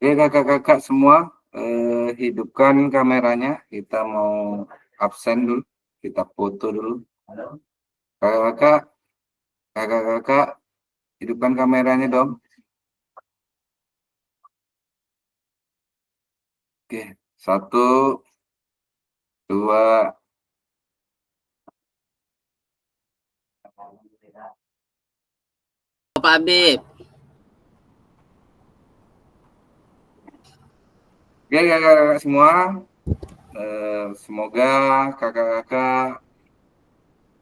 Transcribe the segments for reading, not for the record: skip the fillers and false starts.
Oke kakak-kakak semua, hidupkan kameranya. Kita mau absen dulu, kita foto dulu. Kakak-kakak, kakak-kakak, hidupkan kameranya dong. Oke, satu, dua. Pak Habib. Oke kakak-kakak semua, semoga kakak-kakak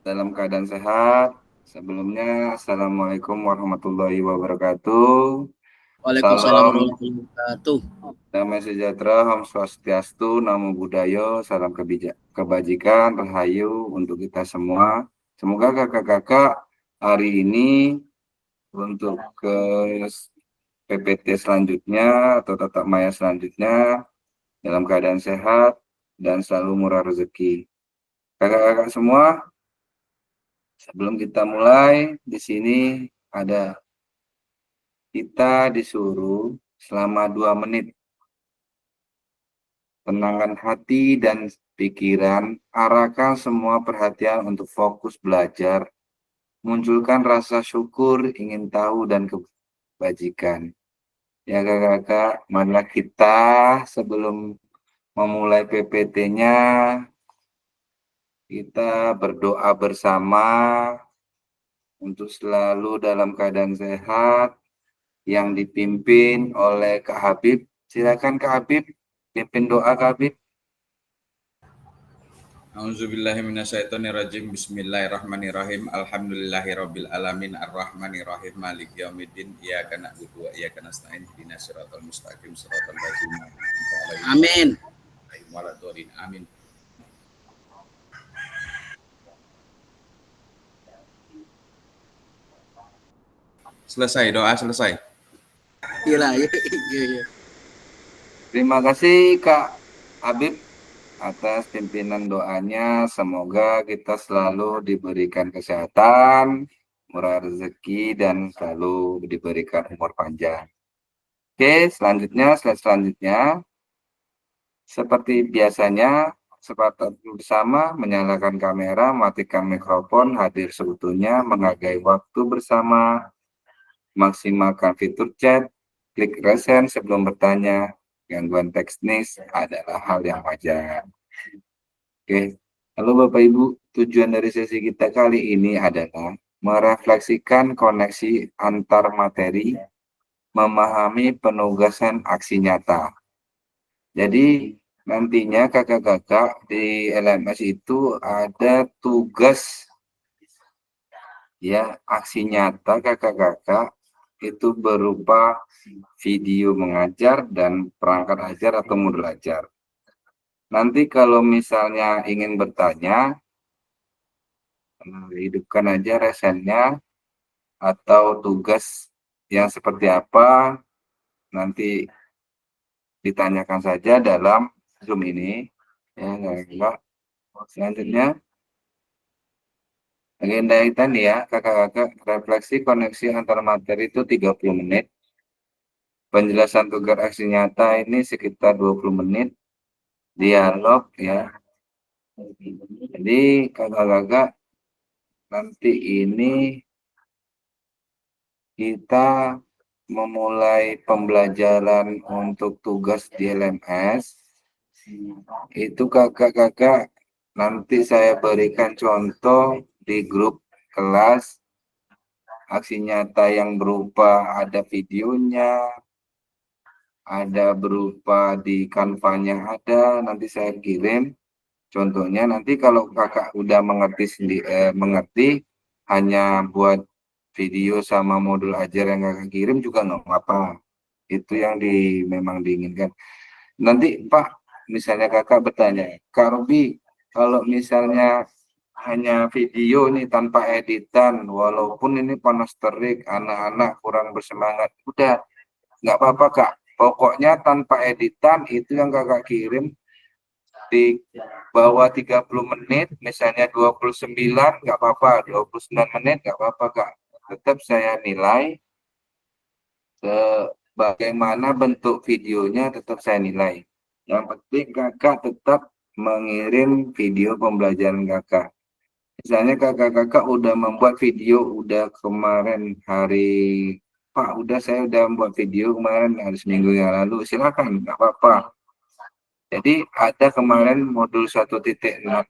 dalam keadaan sehat. Sebelumnya, Assalamualaikum warahmatullahi wabarakatuh. Waalaikumsalam Salam warahmatullahi wabarakatuh. damai sejahtera, Om Swastiastu, Namo Buddhaya, salam kebajikan, rahayu untuk kita semua. Semoga kakak-kakak hari ini untuk ke PPT selanjutnya atau tatap maya selanjutnya dalam keadaan sehat dan selalu murah rezeki. Kakak-kakak semua, sebelum kita mulai, di sini kita disuruh selama 2 menit tenangkan hati dan pikiran, arahkan semua perhatian untuk fokus belajar, munculkan rasa syukur, ingin tahu, dan kebajikan. Ya kakak-kakak, marilah kita sebelum memulai PPT-nya, kita berdoa bersama untuk selalu dalam keadaan sehat, yang dipimpin oleh Kak Habib. Silakan Kak Habib, pimpin doa Kak Habib. A'udzubillahiminasyaitonirrajim. Bismillahirrahmanirrahim. Alhamdulillahirabbil alamin arrahmanir rahim maliki yaumiddin. Iyyaka na'budu wa iyyaka nasta'in. Ihdinas siratal mustaqim siratal ladzina an'amta 'alaihim Amin. ghairil waladdallin. Amin. Selesai doa selesai. Gila, iya. Terima kasih Kak Habib atas pimpinan doanya. Semoga kita selalu diberikan kesehatan, murah rezeki, dan selalu diberikan umur panjang. Oke, slide selanjutnya. Seperti biasanya, sepakat bersama menyalakan kamera, matikan mikrofon, hadir seutuhnya, menghargai waktu bersama, maksimalkan fitur chat, klik resen sebelum bertanya. Gangguan teknis adalah hal yang wajar. Oke, halo Bapak Ibu, tujuan dari sesi kita kali ini adalah merefleksikan koneksi antar materi, memahami penugasan aksi nyata. Jadi nantinya kakak-kakak di LMS itu ada tugas ya aksi nyata kakak-kakak itu berupa video mengajar dan perangkat ajar atau modul ajar. Nanti kalau misalnya ingin bertanya, hidupkan aja resennya atau tugas yang seperti apa, nanti ditanyakan saja dalam Zoom ini. Ya, enggak. Selanjutnya, agenda kita nih ya, kakak-kakak, refleksi koneksi antar materi itu 30 menit. Penjelasan tugas aksi nyata ini sekitar 20 menit. Dialog ya. Jadi kakak-kakak, nanti ini kita memulai pembelajaran untuk tugas di LMS. Itu kakak-kakak, nanti saya berikan contoh di grup kelas aksi nyata yang berupa ada videonya, ada berupa di kanvanya ada, nanti saya kirim contohnya. Nanti kalau kakak udah mengerti hanya buat video sama modul ajar yang kakak kirim juga nggak apa-apa. Itu yang memang diinginkan. Nanti Pak, misalnya kakak bertanya, Kak Robi, kalau misalnya hanya video nih tanpa editan, walaupun ini panas terik, anak-anak kurang bersemangat, udah nggak apa-apa Kak. Pokoknya tanpa editan itu yang kakak kirim di bawah 30 menit, misalnya 29 nggak apa-apa, 29 menit nggak apa-apa Kak. Tetap saya nilai bagaimana bentuk videonya tetap saya nilai. Yang penting kakak tetap mengirim video pembelajaran kakak. Misalnya kakak-kakak udah membuat video, udah kemarin hari, Pak, udah saya udah membuat video kemarin hari seminggu yang lalu, silakan, nggak apa-apa. Jadi ada kemarin modul 1.6.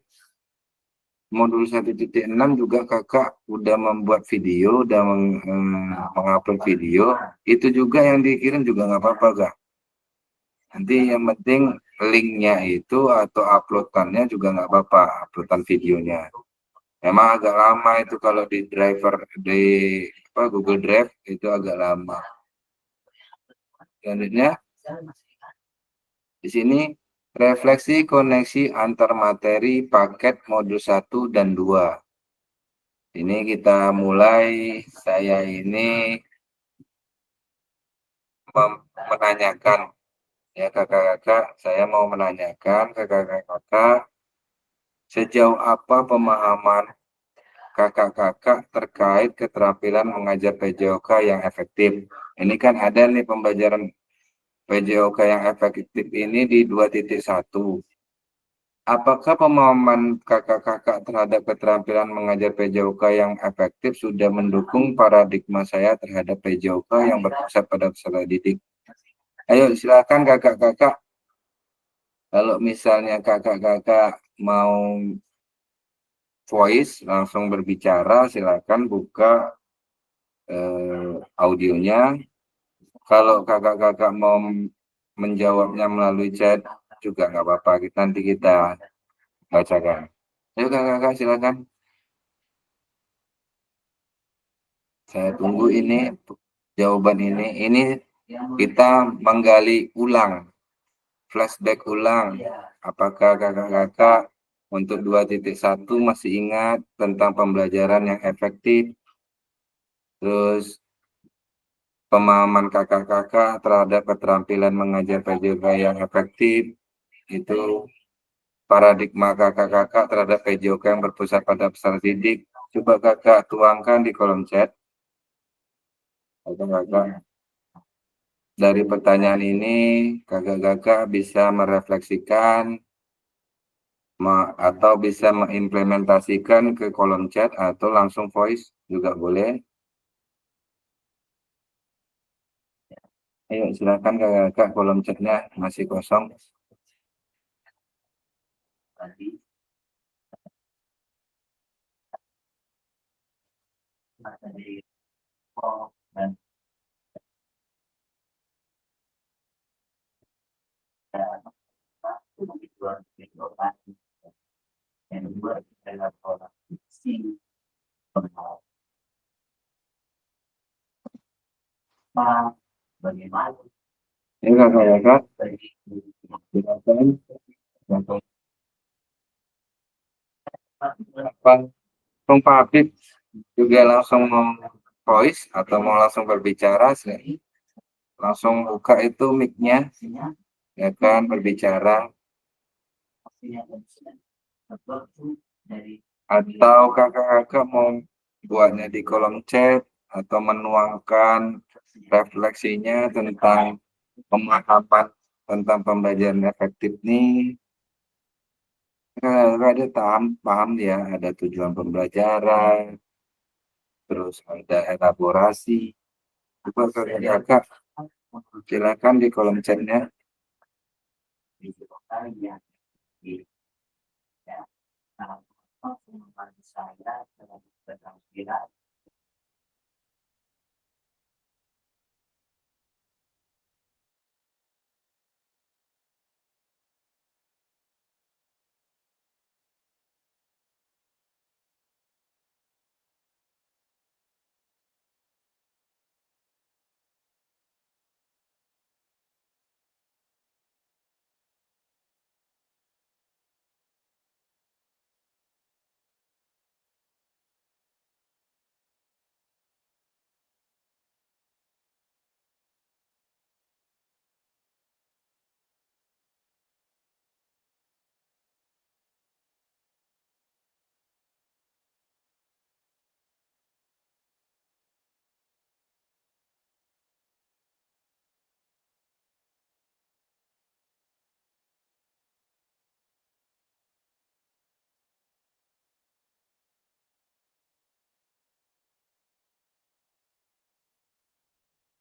Modul 1.6 juga kakak udah membuat video, udah mengupload video, itu juga yang dikirim juga nggak apa-apa, Kak. Nanti yang penting linknya itu atau uploadannya juga nggak apa-apa, uploadan videonya. Memang agak lama itu kalau di driver di Google Drive itu agak lama. Selanjutnya di sini refleksi koneksi antar materi paket modul 1 dan 2. Ini kita mulai, saya ini menanyakan ya kakak-kakak, saya mau menanyakan ke kakak-kakak sejauh apa pemahaman kakak-kakak terkait keterampilan mengajar PJOK yang efektif. Ini kan ada nih pembelajaran PJOK yang efektif ini di 2.1. Apakah pemahaman kakak-kakak terhadap keterampilan mengajar PJOK yang efektif sudah mendukung paradigma saya terhadap PJOK yang berpusat pada peserta didik? Ayo silakan kakak-kakak. Kalau misalnya kakak-kakak mau voice langsung berbicara, silakan buka audionya. Kalau kakak-kakak mau menjawabnya melalui chat juga nggak apa-apa. Nanti kita bacakan. Ayo kakak-kakak silakan. Saya tunggu ini jawaban ini. Ini kita menggali ulang, flashback ulang. Apakah kakak-kakak untuk 2.1 masih ingat tentang pembelajaran yang efektif? Terus pemahaman kakak-kakak terhadap keterampilan mengajar PJOK yang efektif, itu paradigma kakak-kakak terhadap PJOK yang berpusat pada peserta didik. Coba kakak tuangkan di kolom chat. Kakak-kakak, dari pertanyaan ini kakak-kakak bisa merefleksikan atau bisa mengimplementasikan ke kolom chat atau langsung voice juga boleh. Ayo silakan kakak-kakak, kolom chatnya masih kosong. Ini kakak-kakak, silakan langsung apa? Langsung Pak Habib juga langsung mau voice atau mau langsung berbicara, langsung buka itu mic-nya, ya kan, berbicara. Atau kakak-kakak mau buatnya di kolom chat atau menuangkan refleksinya tentang pemahaman tentang pembelajaran efektif nih. Kakak ada paham ya, ada tujuan pembelajaran, terus ada elaborasi. Coba kakak-kakak silakan di kolom chatnya.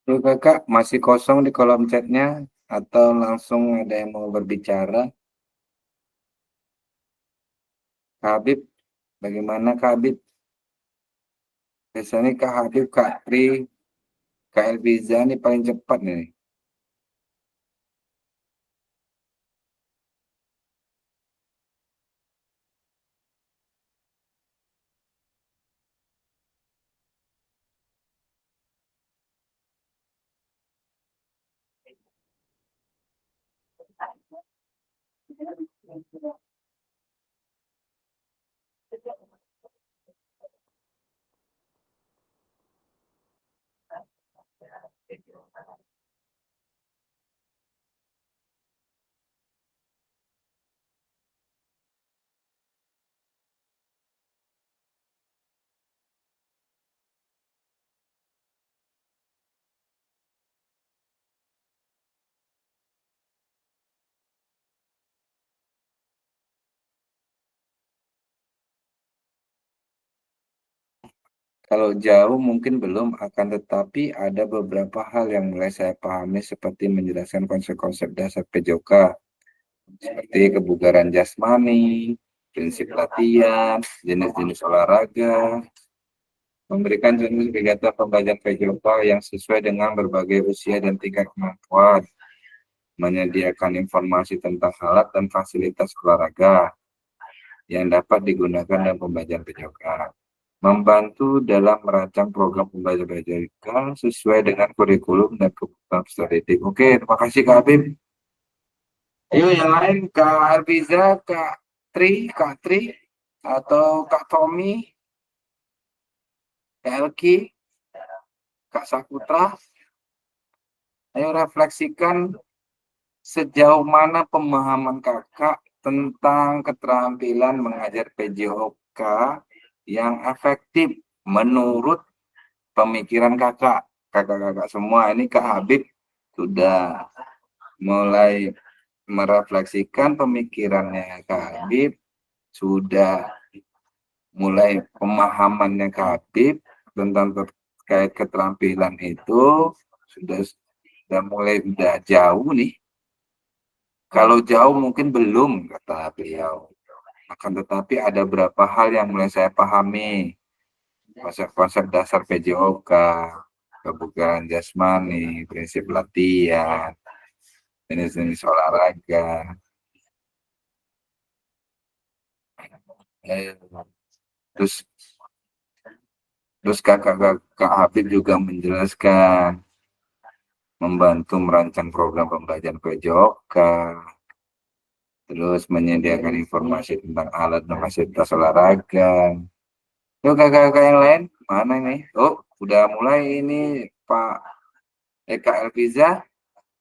Tuh kakak masih kosong di kolom chatnya atau langsung ada yang mau berbicara? Kak Habib, bagaimana Kak Habib? Biasanya Kak Habib, Kak Tri, Kak Elviza nih paling cepat nih. Kalau jauh mungkin belum, akan tetapi ada beberapa hal yang mulai saya pahami seperti menjelaskan konsep-konsep dasar PJOK, seperti kebugaran jasmani, prinsip latihan, jenis-jenis olahraga, memberikan jenis kegiatan pembelajaran PJOK yang sesuai dengan berbagai usia dan tingkat kemampuan, menyediakan informasi tentang alat dan fasilitas olahraga yang dapat digunakan dalam pembelajaran PJOK, membantu dalam merancang program pembelajaran PJOK sesuai dengan kurikulum dan kebutuhan peserta didik. Oke, terima kasih Kak Habib. Ayo yang lain, Kak Arbiza, Kak Tri, atau Kak Tommy, Kak Elki, Kak Saputra. Ayo refleksikan sejauh mana pemahaman kakak tentang keterampilan mengajar PJOK yang efektif menurut pemikiran kakak. Kakak-kakak semua ini Kak Habib sudah mulai merefleksikan pemikirannya Kak Habib, sudah mulai pemahamannya Kak Habib tentang terkait keterampilan itu sudah mulai udah jauh nih. Kalau jauh mungkin belum, kata beliau. Akan tetapi ada beberapa hal yang mulai saya pahami. Konsep-konsep dasar PJOK, kebugaran jasmani, prinsip latihan, jenis-jenis olahraga. Eh, Terus terus kakak Habib juga menjelaskan, membantu merancang program pembelajaran PJOK, terus menyediakan informasi tentang alat dan fasilitas olahraga. Yuk kakak-kakak yang lain, mana ini? Oh, udah mulai ini Pak Eka Elviza.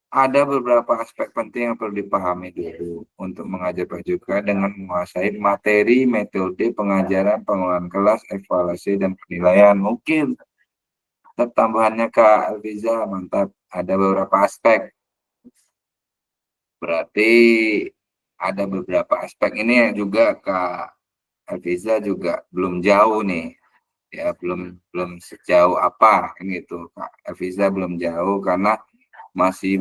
Ada beberapa aspek penting yang perlu dipahami dulu untuk mengajar prajurit dengan menguasai materi, metode pengajaran, pengelolaan kelas, evaluasi, dan penilaian. Mungkin tambahannya Kak Elviza, mantap. Ada beberapa aspek. Berarti ada beberapa aspek ini yang juga Kak Elviza juga belum jauh nih. Ya belum belum sejauh apa kan gitu Kak Elviza belum jauh karena masih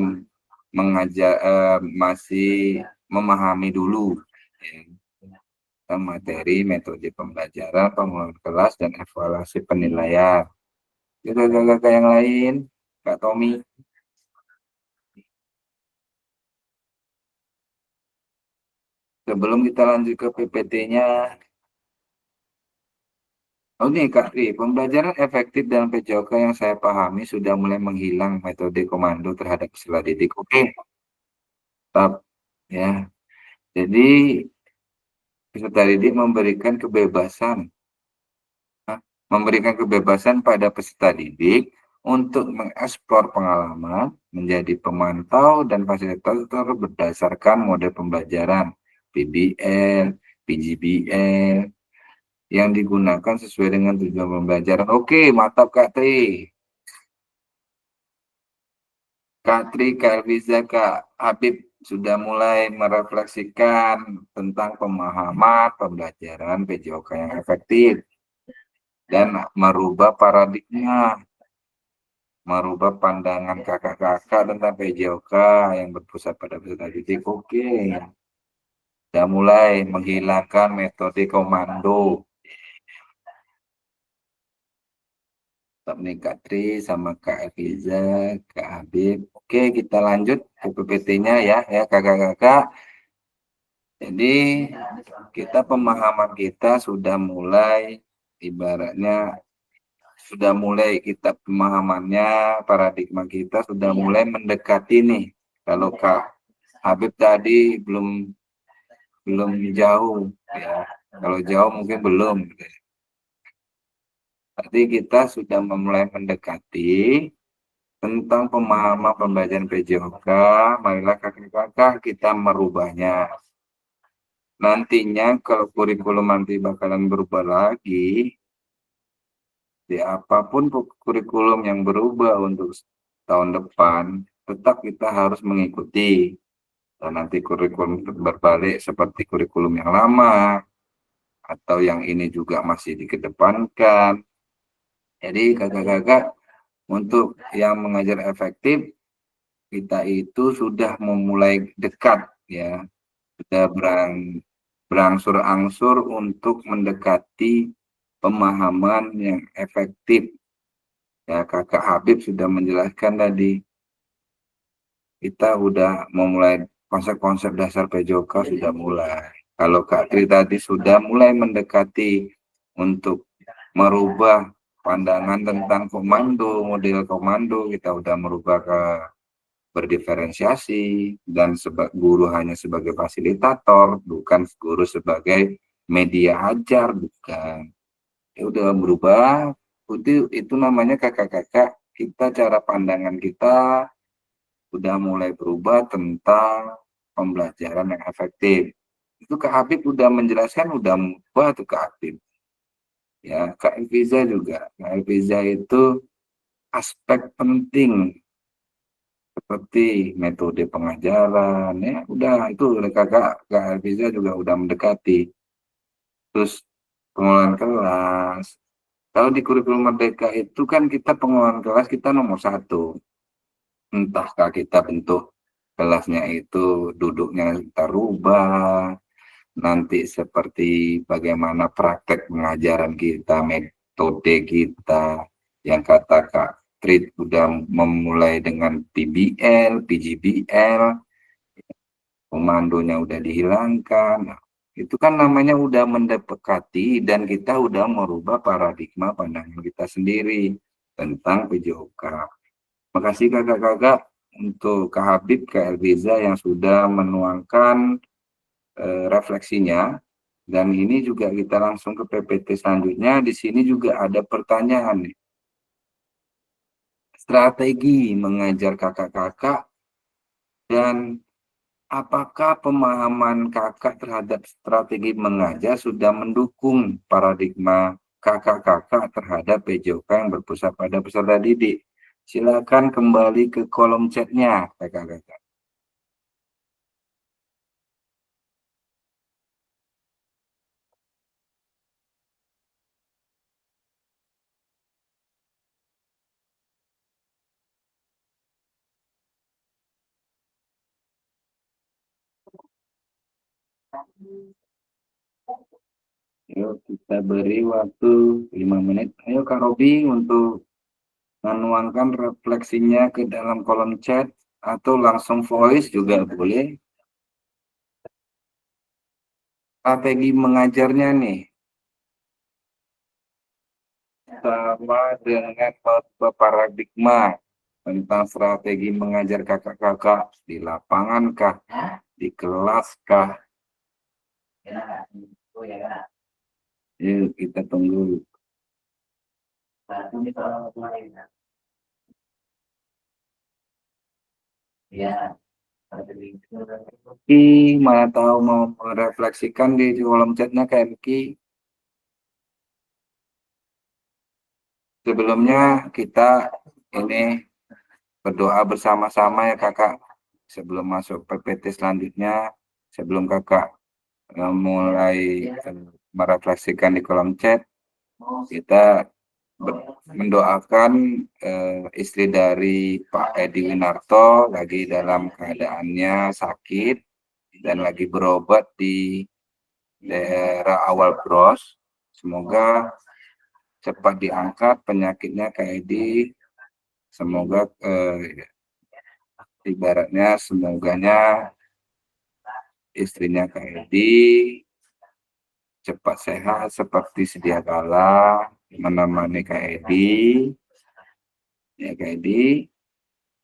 masih memahami dulu ya, materi, metode pembelajaran, pengulangan kelas, dan evaluasi penilaian. Itu kakak yang lain, Kak Tommy. Sebelum kita lanjut ke PPT-nya, oh nih Kak Tri, pembelajaran efektif dalam PJOK yang saya pahami sudah mulai menghilang metode komando terhadap peserta didik. Oke, tetap ya. Jadi peserta didik memberikan kebebasan pada peserta didik untuk mengeksplor pengalaman, menjadi pemantau dan fasilitator berdasarkan model pembelajaran PBL, PGBL yang digunakan sesuai dengan tujuan pembelajaran. Oke, mantap Kak Tri. Kak Tri, Kak Elviza, Kak Habib sudah mulai merefleksikan tentang pemahaman pembelajaran PJOK yang efektif dan merubah paradigma merubah pandangan kakak-kakak tentang PJOK yang berpusat pada peserta didik. Oke, sudah mulai menghilangkan metode komando. Tetap nih Kak Tri sama Kak Eviza, Kak Habib. Oke, kita lanjut ke PPT-nya ya kakak-kakak. Jadi kita pemahaman kita sudah mulai, ibaratnya sudah mulai kita pemahamannya, paradigma kita sudah mulai mendekati nih. Kalau Kak Habib tadi belum jauh ya. Kalau jauh mungkin belum. Tadi kita sudah mulai mendekati tentang pemahaman pembelajaran PJOK. Marilah kakak-kakak kita merubahnya. Nantinya kalau kurikulum nanti bakalan berubah lagi, di apapun kurikulum yang berubah untuk tahun depan, tetap kita harus mengikuti. Dan nanti kurikulum berbalik seperti kurikulum yang lama, atau yang ini juga masih dikedepankan. Jadi kakak-kakak, untuk yang mengajar efektif, kita itu sudah memulai dekat ya, sudah berangsur-angsur untuk mendekati pemahaman yang efektif. Ya, Kakak Habib sudah menjelaskan tadi, kita udah memulai konsep-konsep dasar PJOK sudah mulai. Kalau Kak Tri tadi sudah mulai mendekati untuk merubah pandangan tentang komando, model komando, kita udah merubah ke berdiferensiasi dan guru hanya sebagai fasilitator, bukan guru sebagai media ajar, bukan. Ya udah berubah, itu namanya kakak-kakak, kita cara pandangan kita udah mulai berubah tentang pembelajaran yang efektif. Itu Kak Habib udah menjelaskan, udah mengubah tuh Kak Habib. Ya, Kak Elviza juga. Kak Elviza itu aspek penting seperti metode pengajaran, ya udah itu Kak Elviza juga udah mendekati. Terus pengelolaan kelas. Kalau di kurikulum Merdeka itu kan kita pengelolaan kelas kita nomor 1. Entahkah kita bentuk kelasnya itu duduknya kita rubah, nanti seperti bagaimana praktek pengajaran kita, metode kita, yang kata Kak Trit udah memulai dengan PBL, PGBL, komandonya udah dihilangkan. Nah, itu kan namanya udah mendekati dan kita udah merubah paradigma pandangan kita sendiri tentang PJOK. Makasih kakak-kakak untuk Kak Habib, Kak Elviza yang sudah menuangkan refleksinya. Dan ini juga kita langsung ke PPT selanjutnya. Di sini juga ada pertanyaan nih. Strategi mengajar kakak-kakak dan apakah pemahaman kakak terhadap strategi mengajar sudah mendukung paradigma kakak-kakak terhadap PJOK yang berpusat pada peserta didik? Silakan kembali ke kolom chatnya, kakak-kakak. Yuk kita beri waktu 5 menit. Ayo Kak Robi untuk menuangkan refleksinya ke dalam kolom chat atau langsung voice juga boleh. Strategi mengajarnya nih sama dengan paradigma tentang strategi mengajar kakak-kakak di lapangan kah, di kelas kah. Yuk kita tunggu. Ya. Mana tahu mau merefleksikan di kolom chatnya Kak Ki. Sebelumnya kita ini berdoa bersama-sama ya kakak. Sebelum masuk PPT selanjutnya, sebelum kakak mulai merefleksikan di kolom chat, kita mendoakan istri dari Pak Edi Winarto lagi dalam keadaannya sakit dan lagi berobat di daerah Awal Bros. Semoga cepat diangkat penyakitnya Kak Edi. Semoga ibaratnya semoganya istrinya Kak Edi cepat sehat seperti sedia kala menemani Kak Edi. Ya Kak Edi,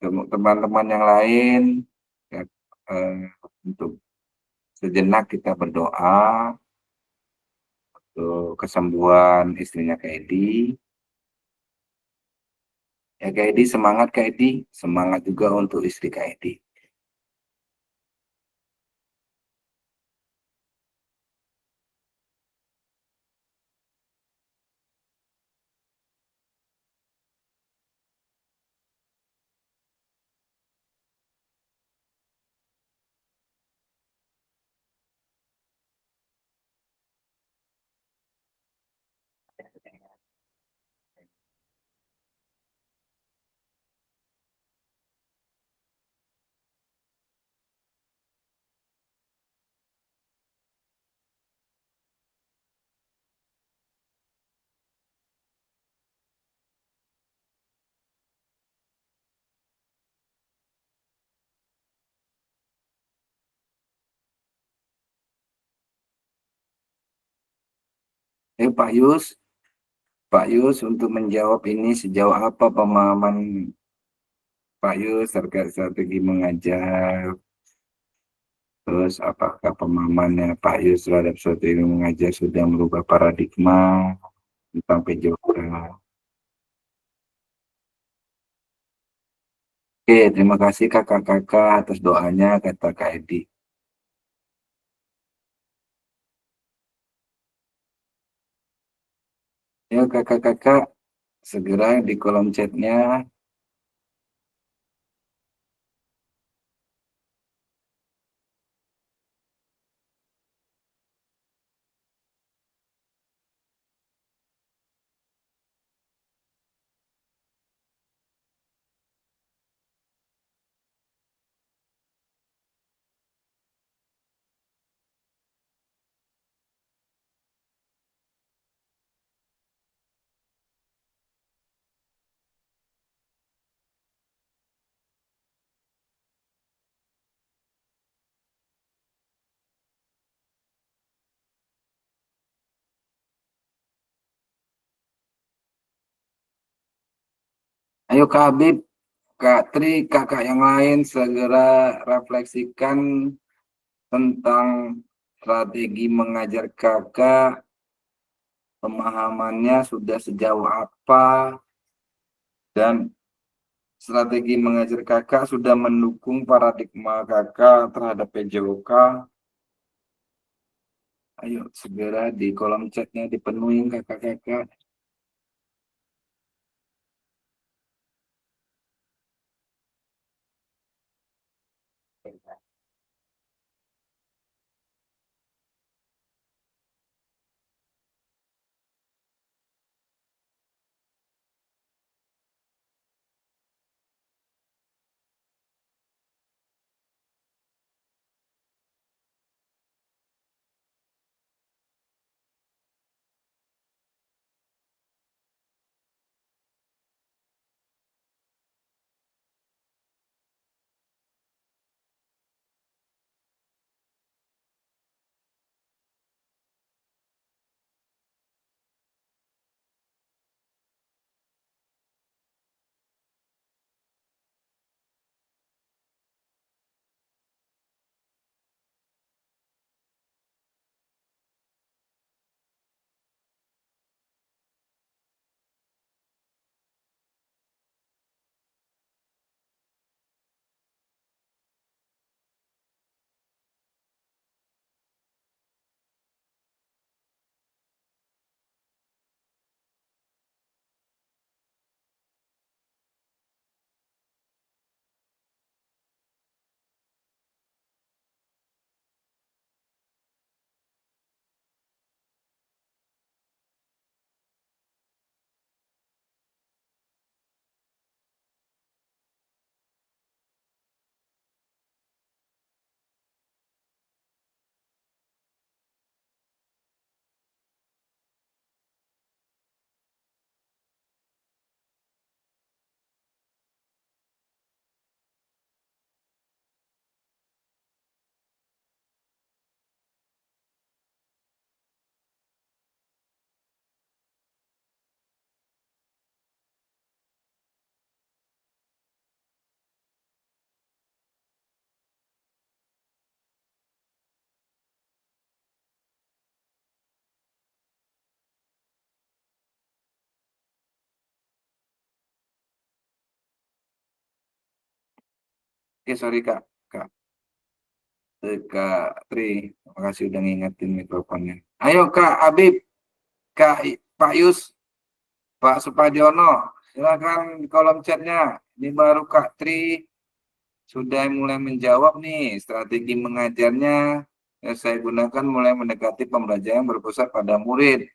teman-teman yang lain ya, untuk sejenak kita berdoa untuk kesembuhan istrinya Kak Edi. Ya Kak Edi, semangat Kak Edi, semangat juga untuk istri Kak Edi. Pak Yus untuk menjawab ini sejauh apa pemahaman Pak Yus terkait strategi mengajar. Terus apakah pemahamannya Pak Yus terhadap strategi mengajar sudah merubah paradigma tentang PJOK? Oke, terima kasih kakak-kakak atas doanya, kata Kak Edi. Ya kakak-kakak, segera di kolom chatnya. Ayo Kak Habib, Kak Tri, kakak yang lain segera refleksikan tentang strategi mengajar kakak, pemahamannya sudah sejauh apa, dan strategi mengajar kakak sudah mendukung paradigma kakak terhadap PJOK. Ayo segera di kolom chatnya dipenuhi kakak-kakak. Sorry Kak. Kak Tri, terima kasih udah ngingetin mikrofonnya. Ayo Kak Habib, Pak Yus, Pak Supadiono, silakan di kolom chatnya. Ini baru Kak Tri sudah mulai menjawab nih, strategi mengajarnya yang saya gunakan mulai mendekati pembelajaran berpusat pada murid,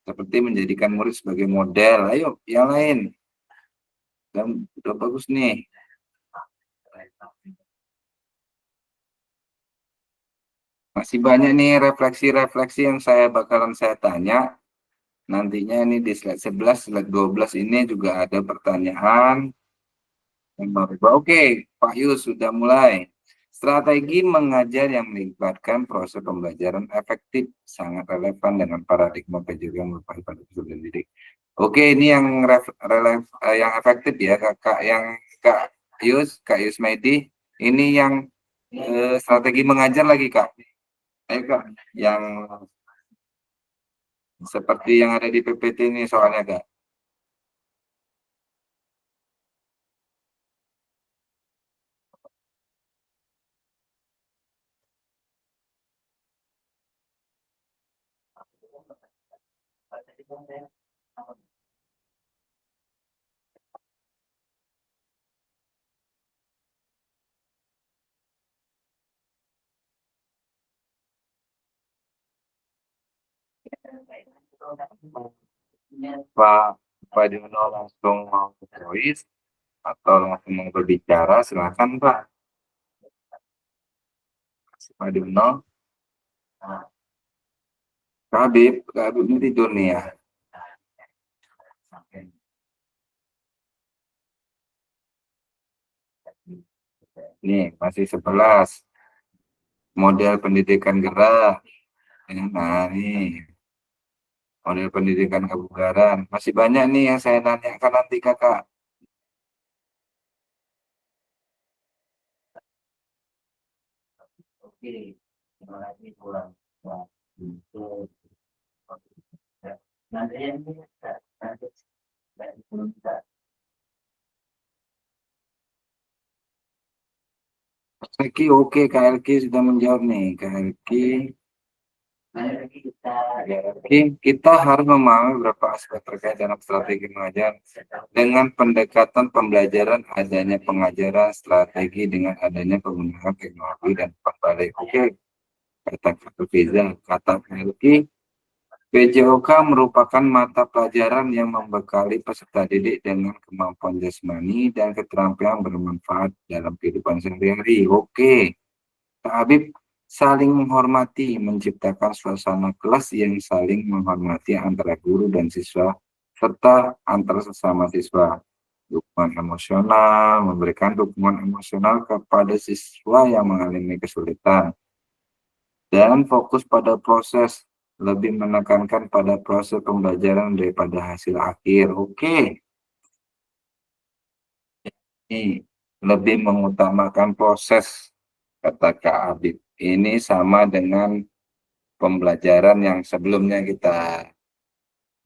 seperti menjadikan murid sebagai model. Ayo, yang lain. Dan udah bagus nih. Masih banyak nih refleksi-refleksi yang bakalan saya tanya. Nantinya ini di slide 11, slide 12 ini juga ada pertanyaan. Oke, Pak Yus sudah mulai. Strategi mengajar yang melibatkan proses pembelajaran efektif sangat relevan dengan paradigma PJJ yang merupakan pada pendidik. Oke, ini yang yang efektif ya, Kak Yus Medi. Ini yang strategi mengajar lagi, Kak. Ayo, Kak, yang seperti yang ada di PPT ini soalnya, Kak. Pak Diono langsung mau voice atau langsung mau berbicara, silakan Pak. Pak Diono. Kak Habib ini tidur nih ya. Nih, masih 11. Model pendidikan gerak. Nah, nih. Model pendidikan kebugaran. Masih banyak nih yang saya tanyakan nanti Kakak. Oke, terima kasih kurang. Nanti oke, KLQ sudah menjawab nih. KLQ kita harus memahami beberapa aspek terkait dalam strategi mengajar dengan pendekatan pembelajaran adanya pengajaran strategi dengan adanya penggunaan teknologi dan pembalik. Oke, kata KLQ PJOK merupakan mata pelajaran yang membekali peserta didik dengan kemampuan jasmani dan keterampilan bermanfaat dalam kehidupan sehari-hari. Oke, Kak Habib, saling menghormati, menciptakan suasana kelas yang saling menghormati antara guru dan siswa, serta antar sesama siswa. Dukungan emosional, memberikan dukungan emosional kepada siswa yang mengalami kesulitan. Dan fokus pada proses, lebih menekankan pada proses pembelajaran daripada hasil akhir. Oke. Ini lebih mengutamakan proses, kata Kak Habib. Ini sama dengan pembelajaran yang sebelumnya kita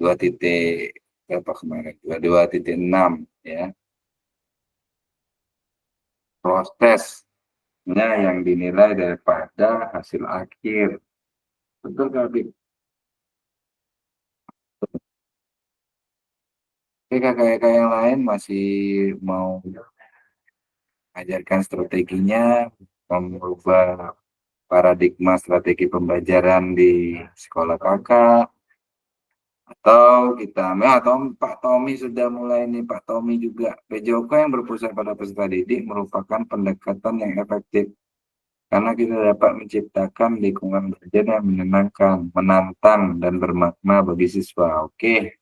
2.6 ya. Prosesnya yang dinilai daripada hasil akhir. Betul Kak Habib? Oke, kakak-kakak yang lain masih mau ajarkan strateginya, merubah paradigma strategi pembelajaran di sekolah kakak, atau atau Pak Tommy sudah mulai nih, Pak Tommy juga. PJOK yang berpusat pada peserta didik merupakan pendekatan yang efektif karena kita dapat menciptakan lingkungan belajar yang menyenangkan, menantang, dan bermakna bagi siswa. Oke.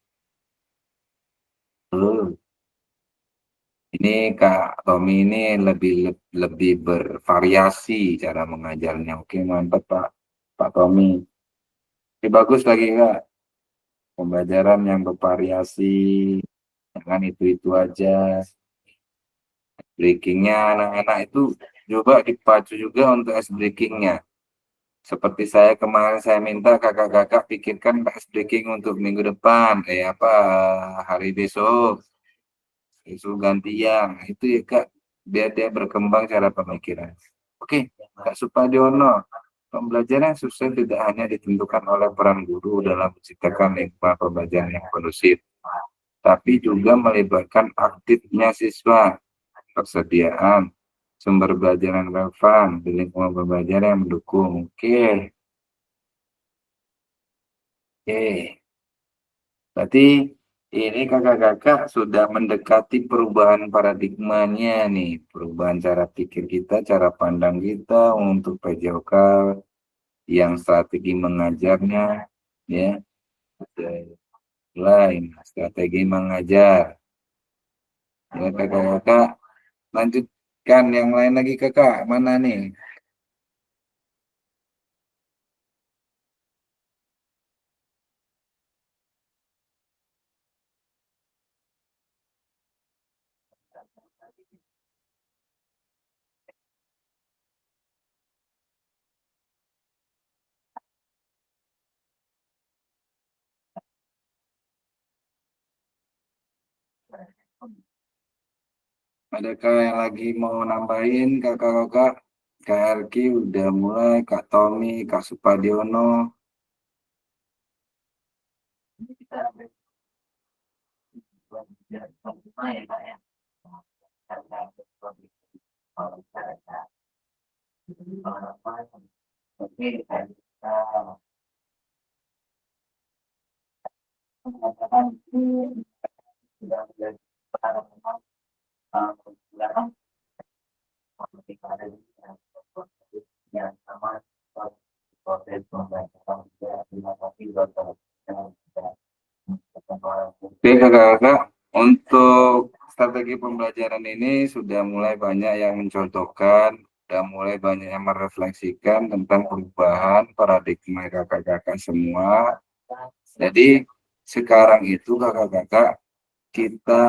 Ini Kak Tommy ini lebih bervariasi cara mengajarnya. Oke, mantap Pak Tommy. Oke, bagus lagi Kak. Pembelajaran yang bervariasi, jangan itu aja. Breakingnya anak-anak itu coba dipacu juga untuk ice breakingnya. Seperti saya kemarin saya minta kakak-kakak pikirkan ice breaking untuk minggu depan, hari besok. Isu gantian itu ya Kak, biar dia berkembang cara pemikiran. Oke, Kak Supadiono, pembelajaran sukses tidak hanya ditentukan oleh peran guru dalam menciptakan lingkungan pembelajaran yang kondusif, tapi juga melibatkan aktifnya siswa, persediaan sumber belajar yang relevan di lingkungan pembelajaran yang mendukung. Oke, berarti ini kakak-kakak sudah mendekati perubahan paradigmanya nih, perubahan cara pikir kita, cara pandang kita untuk PJOK yang strategi mengajarnya, ya, lain strategi mengajar. Ya kakak-kakak, lanjutkan yang lain lagi kakak, mana nih? Adakah yang lagi mau nambahin kakak-kakak? Kak Erki udah mulai, Kak Tommy, Kak Supadiono. Oke kakak-kakak, untuk strategi pembelajaran ini sudah mulai banyak yang mencontohkan, sudah mulai banyak yang merefleksikan tentang perubahan paradigma kakak-kakak semua. Jadi sekarang itu kakak-kakak kita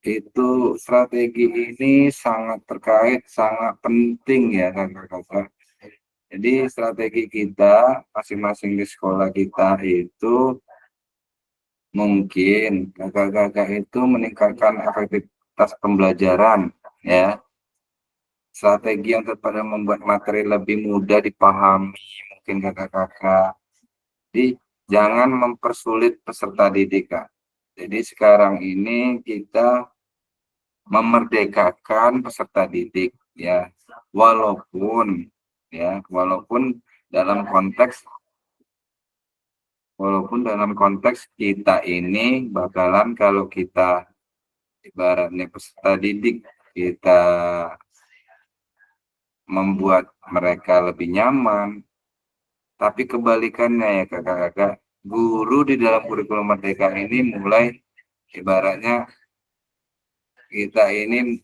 itu strategi ini sangat terkait, sangat penting ya kakak-kakak. Jadi strategi kita masing-masing di sekolah kita itu mungkin kakak-kakak itu meningkatkan efektivitas pembelajaran ya. Strategi yang tepat yang membuat materi lebih mudah dipahami mungkin kakak-kakak. Jadi jangan mempersulit peserta didik Kak. Jadi sekarang ini kita memerdekakan peserta didik ya. Walaupun dalam konteks kita ini bakalan kalau kita ibaratnya peserta didik kita membuat mereka lebih nyaman, tapi kebalikannya ya kakak-kakak, guru di dalam kurikulum merdeka ini mulai ibaratnya kita ini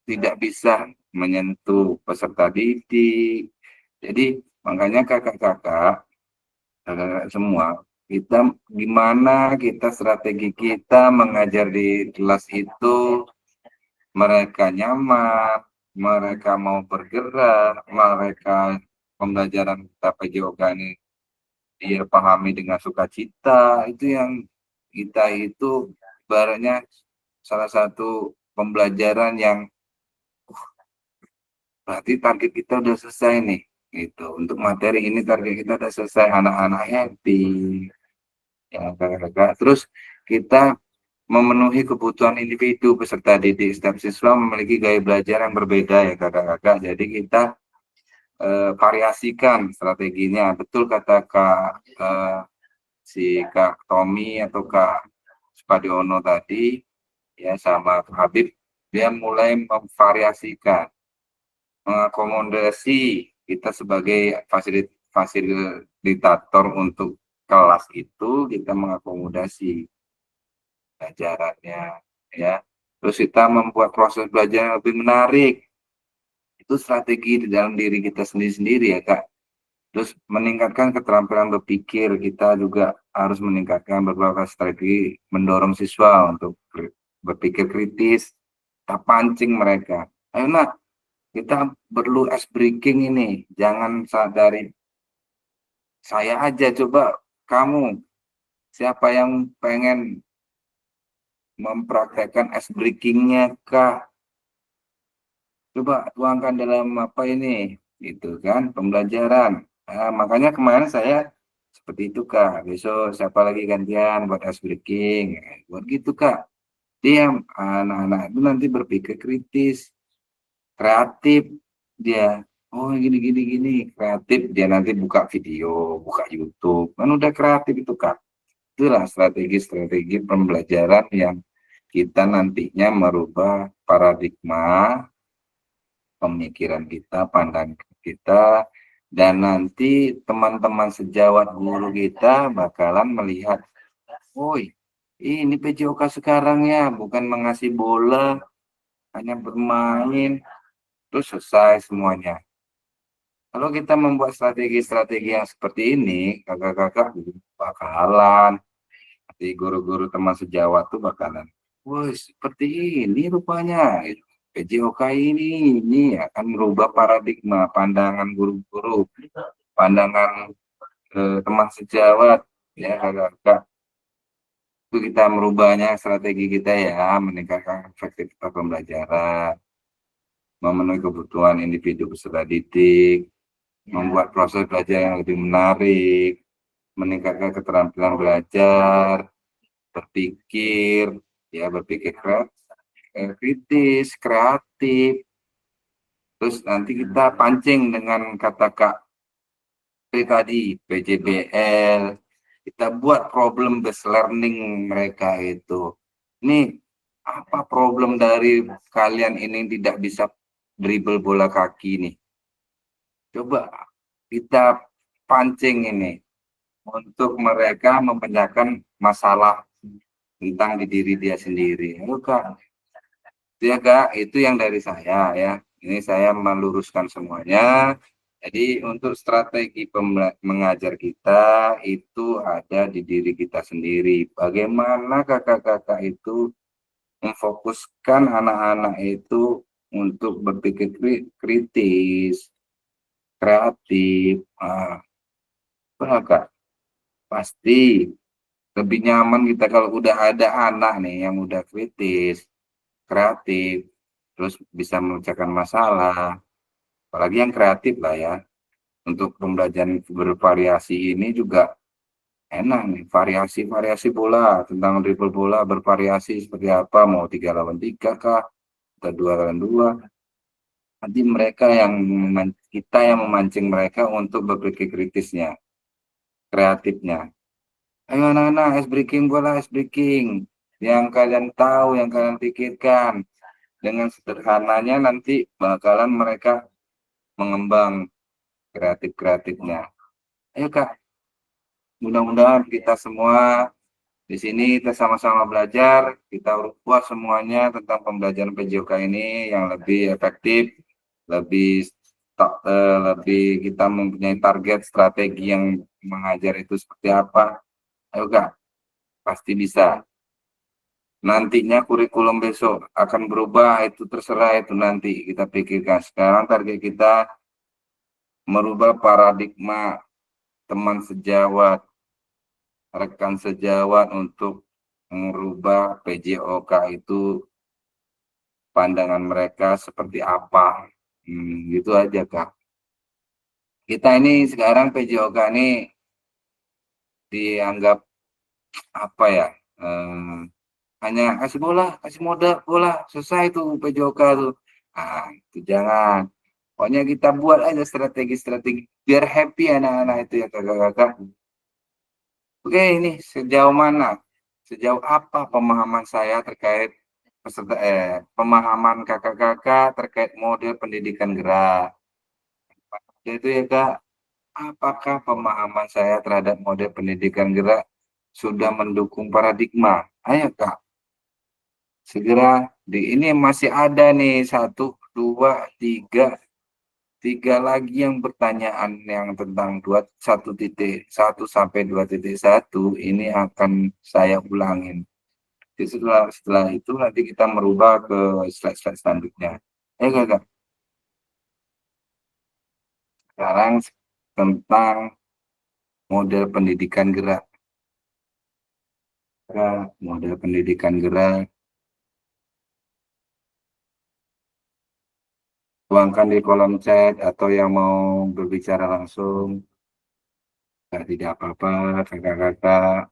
tidak bisa menyentuh peserta didik. Jadi makanya kakak-kakak semua, kita gimana kita strategi kita mengajar di kelas itu mereka nyaman, mereka mau bergerak, mereka pembelajaran kita PJOK ini dia pahami dengan sukacita, itu yang kita itu ibaratnya salah satu pembelajaran yang berarti target kita udah selesai nih gitu. Untuk materi ini target kita udah selesai, anak-anak happy ya kakak-kakak. Terus kita memenuhi kebutuhan individu peserta didik. Setiap siswa memiliki gaya belajar yang berbeda ya kakak-kakak. Jadi kita variasikan strateginya. Betul kata si Kak Tommy atau Kak Spadiono tadi ya sama Kak Habib, dia mulai memvariasikan, mengakomodasi kita sebagai fasilitator untuk kelas itu, kita mengakomodasi pelajarannya ya. Terus kita membuat proses belajar yang lebih menarik. Itu strategi di dalam diri kita sendiri-sendiri ya Kak. Terus meningkatkan keterampilan berpikir, kita juga harus meningkatkan beberapa strategi mendorong siswa untuk berpikir kritis, kita pancing mereka. Ayo nak, kita perlu ice breaking ini, jangan sadari saya aja, coba kamu, siapa yang pengen mempraktekkan ice breaking-nya kah? Coba tuangkan dalam apa ini, gitu kan, pembelajaran. Nah, makanya kemarin saya seperti itu Kak. Besok siapa lagi gantian buat ice breaking, buat gitu Kak. Dia anak-anak itu nanti berpikir kritis, kreatif dia. Oh gini gini gini, kreatif dia nanti buka video, buka YouTube, kan udah kreatif itu Kak. Itulah strategi-strategi pembelajaran yang kita nantinya merubah paradigma pemikiran kita, pandangan kita, dan nanti teman-teman sejawat guru kita bakalan melihat, woi, ini PJOK sekarang ya, bukan mengasih bola, hanya bermain, terus selesai semuanya. Kalau kita membuat strategi-strategi yang seperti ini, kakak-kakak bakalan, nanti guru-guru teman sejawat tuh bakalan, woi, seperti ini rupanya. PJOK ini akan merubah paradigma pandangan guru-guru, pandangan teman sejawat, ya kakak-kakak. Itu kita merubahnya strategi kita ya, meningkatkan efektivitas pembelajaran, memenuhi kebutuhan individu peserta didik, membuat proses belajar yang lebih menarik, meningkatkan keterampilan belajar, berpikir, ya berpikir kritis, kreatif. Terus nanti kita pancing dengan kata Kak tadi, PJBL. Kita buat problem based learning mereka itu. Ini apa problem dari kalian ini tidak bisa dribble bola kaki nih? Coba kita pancing ini untuk mereka memecahkan masalah tentang di diri dia sendiri. Bukan. Ya Kak, itu yang dari saya ya. Ini saya meluruskan semuanya. Jadi untuk strategi mengajar kita itu ada di diri kita sendiri. Bagaimana kakak-kakak itu memfokuskan anak-anak itu untuk berpikir kritis, kreatif. Kak, pasti lebih nyaman kita kalau udah ada anak nih yang udah kritis, kreatif, terus bisa memecahkan masalah, apalagi yang kreatif lah ya. Untuk pembelajaran bervariasi ini juga enak nih, variasi-variasi bola, tentang dribble bola bervariasi seperti apa, mau 3 lawan 3 kah, atau 2 lawan 2. Nanti mereka yang kita yang memancing mereka untuk berpikir kritisnya, kreatifnya. Ayo anak-anak, ice breaking bola, ice breaking. Yang kalian tahu, yang kalian pikirkan. Dengan sederhananya nanti bakalan mereka mengembang kreatif-kreatifnya. Ayo Kak, mudah-mudahan kita semua di sini kita sama-sama belajar, kita ubah semuanya tentang pembelajaran PJOK ini yang lebih efektif, lebih lebih kita mempunyai target strategi yang mengajar itu seperti apa. Ayo Kak, pasti bisa. Nantinya kurikulum besok akan berubah, itu terserah itu nanti kita pikirkan. Sekarang target kita merubah paradigma teman sejawat, rekan sejawat untuk merubah PJOK itu pandangan mereka seperti apa. Gitu aja Kak. Kita ini sekarang PJOK ini dianggap apa ya? Hanya kasih bola, kasih modal bola, selesai tuh PJOK tuh. Itu jangan. Pokoknya kita buat aja strategi-strategi biar happy anak-anak itu ya kakak-kakak. Oke, ini sejauh apa pemahaman saya terkait pemahaman kakak-kakak terkait model pendidikan gerak. Yaitu ya Kak, apakah pemahaman saya terhadap model pendidikan gerak sudah mendukung paradigma? Ayo Kak, segera ini masih ada nih 1, 2, 3 lagi yang pertanyaan yang tentang 1.1 sampai 2.1 ini akan saya ulangin. Jadi setelah itu nanti kita merubah ke slide-slide selanjutnya. Kak. Sekarang tentang model pendidikan gerak. model pendidikan gerak. Tuangkan di kolom chat atau yang mau berbicara langsung. Tidak apa-apa, kakak-kakak.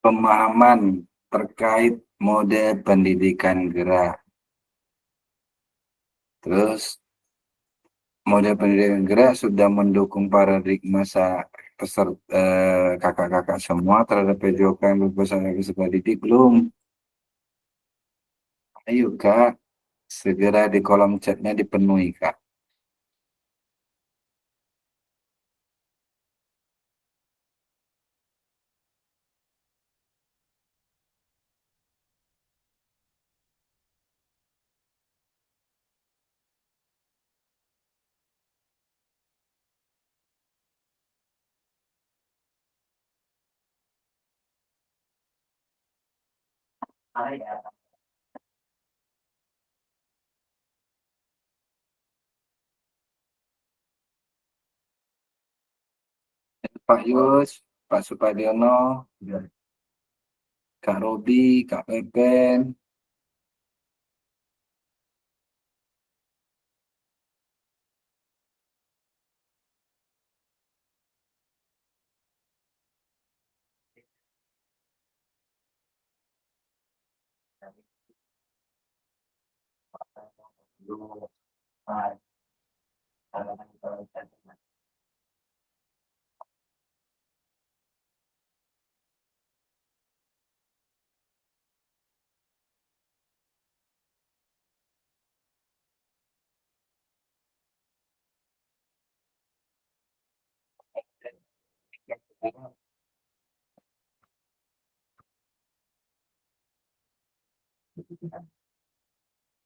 Pemahaman terkait mode pendidikan gerak. Terus mode pendidikan gerak sudah mendukung paradigma kakak-kakak semua terhadap PJOK yang berpesan peserta didik belum? Ayo kak, segera di kolom chatnya dipenuhi kak. Pak Yus, Pak Supadiono, Kak Robi, Kak Pepen.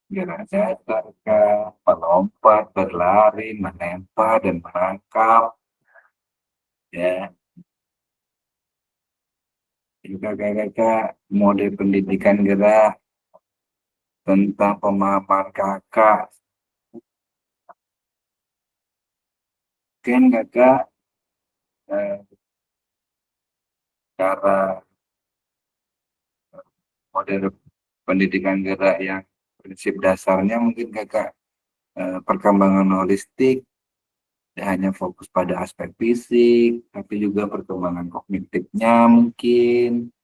Gerak dasar, melompat, berlari, menembak, dan menangkap. Ya, juga kakak mode pendidikan gerak tentang pemahaman kakak. Mungkin kakak eh, cara model pendidikan gerak yang prinsip dasarnya mungkin kakak perkembangan holistik, tidak hanya fokus pada aspek fisik, tapi juga perkembangan kognitifnya mungkin,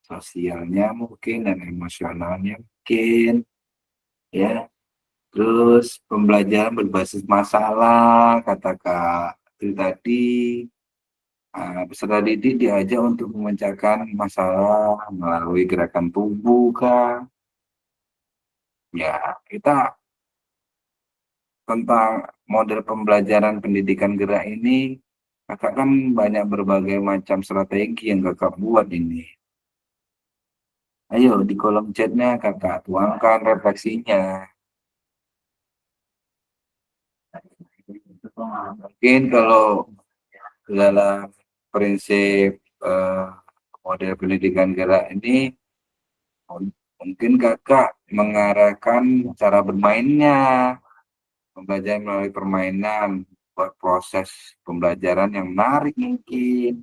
sosialnya mungkin, dan emosionalnya mungkin, ya. Terus pembelajaran berbasis masalah, kata Kak Tri tadi, peserta didik diajak untuk memecahkan masalah melalui gerakan tubuh, Kak. Ya, kita tentang model pembelajaran pendidikan gerak ini, kakak kan banyak berbagai macam strategi yang kakak buat ini. Ayo di kolom chatnya kakak tuangkan refleksinya. Mungkin kalau dalam prinsip model pendidikan gerak ini, mungkin kakak mengarahkan cara bermainnya, pembelajaran melalui permainan, buat proses pembelajaran yang menarik mungkin.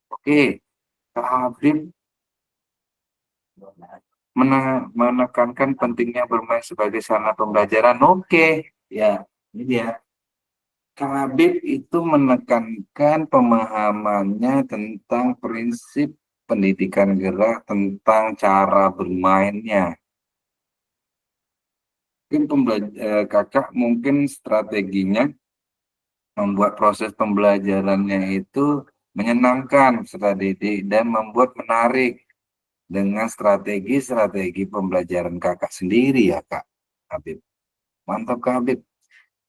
Oke, Kak Habib menekankan pentingnya bermain sebagai sarana pembelajaran. Oke, ya, ini dia. Kak Habib itu menekankan pemahamannya tentang prinsip pendidikan gerak, tentang cara bermainnya. Mungkin kakak mungkin strateginya membuat proses pembelajarannya itu menyenangkan peserta didik dan membuat menarik dengan strategi-strategi pembelajaran kakak sendiri ya Kak Habib. Mantap Kak Habib.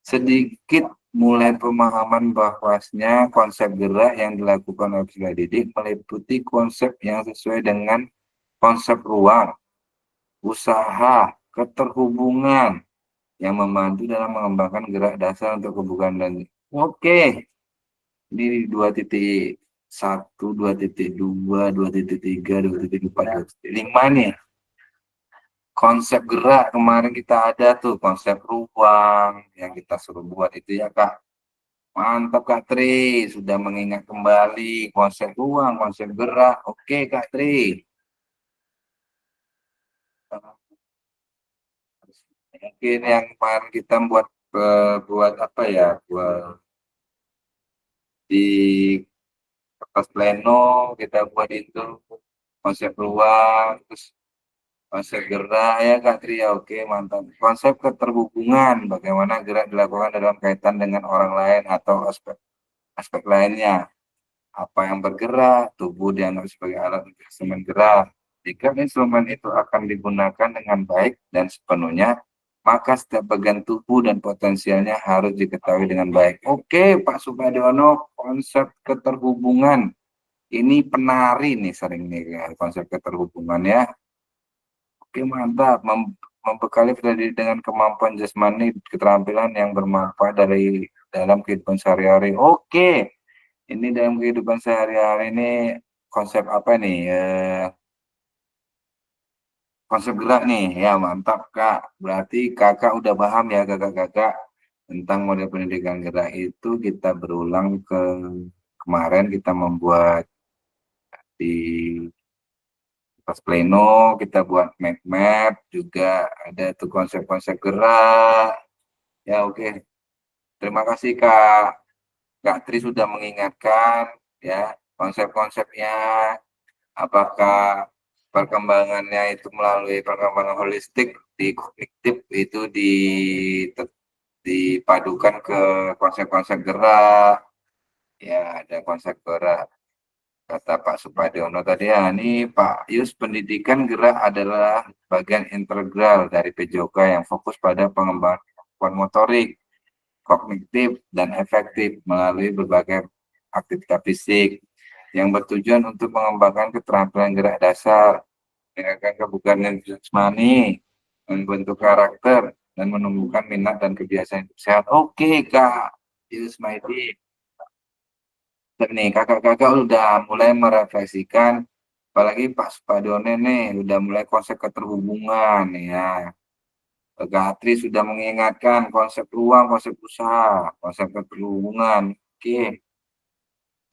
Sedikit mulai pemahaman bahwasanya konsep gerak yang dilakukan oleh peserta didik meliputi konsep yang sesuai dengan konsep ruang, usaha, keterhubungan yang membantu dalam mengembangkan gerak dasar untuk kebugaran dan oke. Ini 2.1, 2.2, 2.3, 2.4, 2.5 nih. Konsep gerak kemarin kita ada tuh, konsep ruang yang kita suruh buat itu ya Kak. Mantap Kak Tri, sudah mengingat kembali konsep ruang, konsep gerak. Oke Kak Tri. Mungkin yang kemarin kita buat apa ya, buat di kertas pleno kita buat itu konsep ruang, terus konsep gerak ya Kak Tri ya, oke mantap. Konsep keterhubungan, bagaimana gerak dilakukan dalam kaitan dengan orang lain atau aspek lainnya. Apa yang bergerak, tubuh dianggap sebagai alat untuk instrumen gerak. Jika instrumen itu akan digunakan dengan baik dan sepenuhnya, maka setiap bagian tubuh dan potensialnya harus diketahui dengan baik. Oke, Pak Supadiono, konsep keterhubungan. Ini penari nih sering nih ya, konsep keterhubungan ya. Oke, mantap. Membekali pendidik dengan kemampuan jasmani, keterampilan yang bermanfaat dari dalam kehidupan sehari-hari. Oke, ini dalam kehidupan sehari-hari ini konsep apa nih? Konsep gerak nih, ya mantap Kak. Berarti Kakak udah paham ya Kakak-kakak tentang model pendidikan gerak itu kita berulang kemarin kita membuat di pas pleno kita buat map juga ada tuh konsep-konsep gerak. Ya oke. Terima kasih Kak Tri sudah mengingatkan ya konsep-konsepnya. Apakah perkembangannya itu melalui perkembangan holistik di kognitif itu dipadukan ke konsep-konsep gerak. Ya, ada konsep gerak. Kata Pak Supadiono tadi ya, ini Pak Yus, pendidikan gerak adalah bagian integral dari PJOK yang fokus pada pengembangan kemampuan motorik, kognitif, dan efektif melalui berbagai aktivitas fisik yang bertujuan untuk mengembangkan keterampilan gerak dasar, meningkatkan kebugaran jasmani, membentuk karakter, dan menumbuhkan minat dan kebiasaan hidup sehat. Oke, Kak Yus Maidi. Nih, kakak-kakak udah mulai merefleksikan, apalagi Pak Supadone nih, udah mulai konsep keterhubungan ya. Gatri sudah mengingatkan konsep ruang, konsep usaha, konsep keterhubungan. Oke,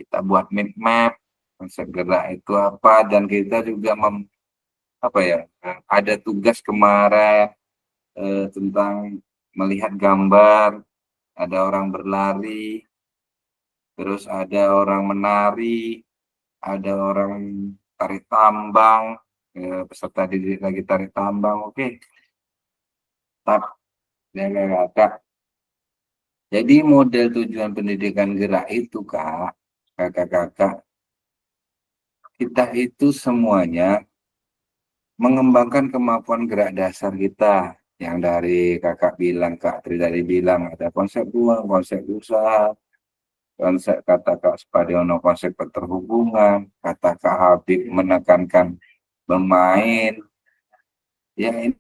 kita buat map, konsep gerak itu apa, dan kita juga apa ya, ada tugas kemarin tentang melihat gambar, ada orang berlari, terus ada orang menari, ada orang tarik tambang, peserta didik lagi tarik tambang, oke. Tap, ya Kak. Jadi model tujuan pendidikan gerak itu Kak, kakak-kakak, kita itu semuanya mengembangkan kemampuan gerak dasar kita. Yang dari kakak bilang, Kak Tri dari bilang, ada konsep ruang, konsep usaha, konsep kata Kak Spadiono, konsep keterhubungan, kata Kak Habib menekankan bermain. Ya ini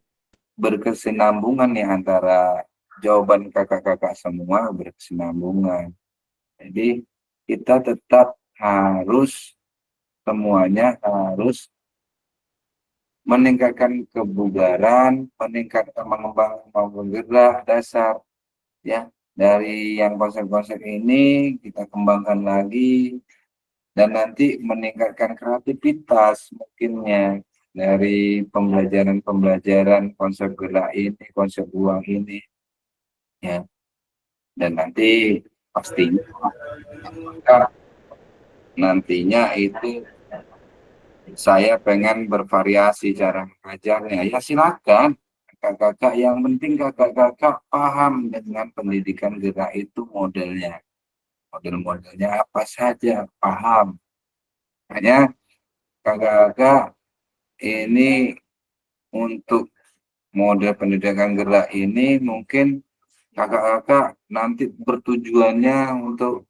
berkesinambungan nih antara jawaban kakak-kakak semua berkesinambungan. Jadi kita tetap harus semuanya harus meningkatkan kebugaran, meningkatkan mengembangkan kemampuan gerak dasar ya. Dari yang konsep-konsep ini kita kembangkan lagi dan nanti meningkatkan kreativitas mungkinnya dari pembelajaran konsep gerak ini, konsep ruang ini ya. Dan nanti pastinya nantinya itu saya pengen bervariasi cara mengajarnya. Ya silakan kakak-kakak, yang penting kakak-kakak paham dengan pendidikan gerak itu modelnya. Model-modelnya apa saja, paham. Hanya kakak-kakak ini untuk model pendidikan gerak ini mungkin kakak-kakak nanti bertujuannya untuk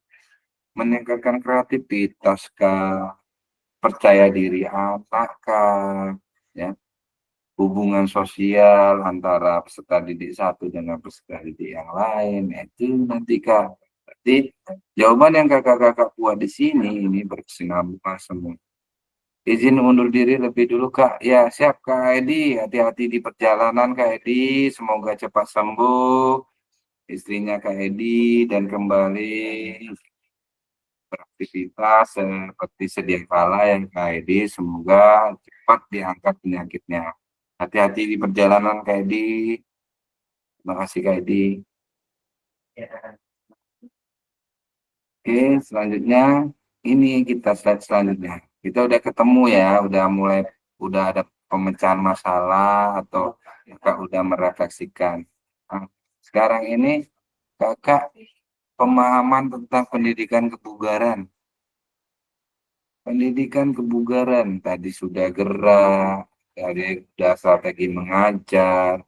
meningkatkan kreativitas kah, percaya diri anak kah, ya, hubungan sosial antara peserta didik satu dengan peserta didik yang lain, itu nanti kak. Berarti jawaban yang kakak-kakak buat di sini ini berkesinambungan semua. Izin undur diri lebih dulu kak. Ya siap kak Edi, hati-hati di perjalanan kak Edi, semoga cepat sembuh istrinya kak Edi dan kembali beraktivitas seperti sedia kala yang kak Edi, semoga cepat diangkat penyakitnya. Hati-hati di perjalanan kak Edi. Terima kasih kak Edi. Oke, selanjutnya ini kita slide selanjutnya. Kita udah ketemu ya, udah ada pemecahan masalah atau kakak udah merefleksikan. Nah, sekarang ini kakak pemahaman tentang pendidikan kebugaran. Pendidikan kebugaran tadi sudah gerak, dari sudah strategi mengajar,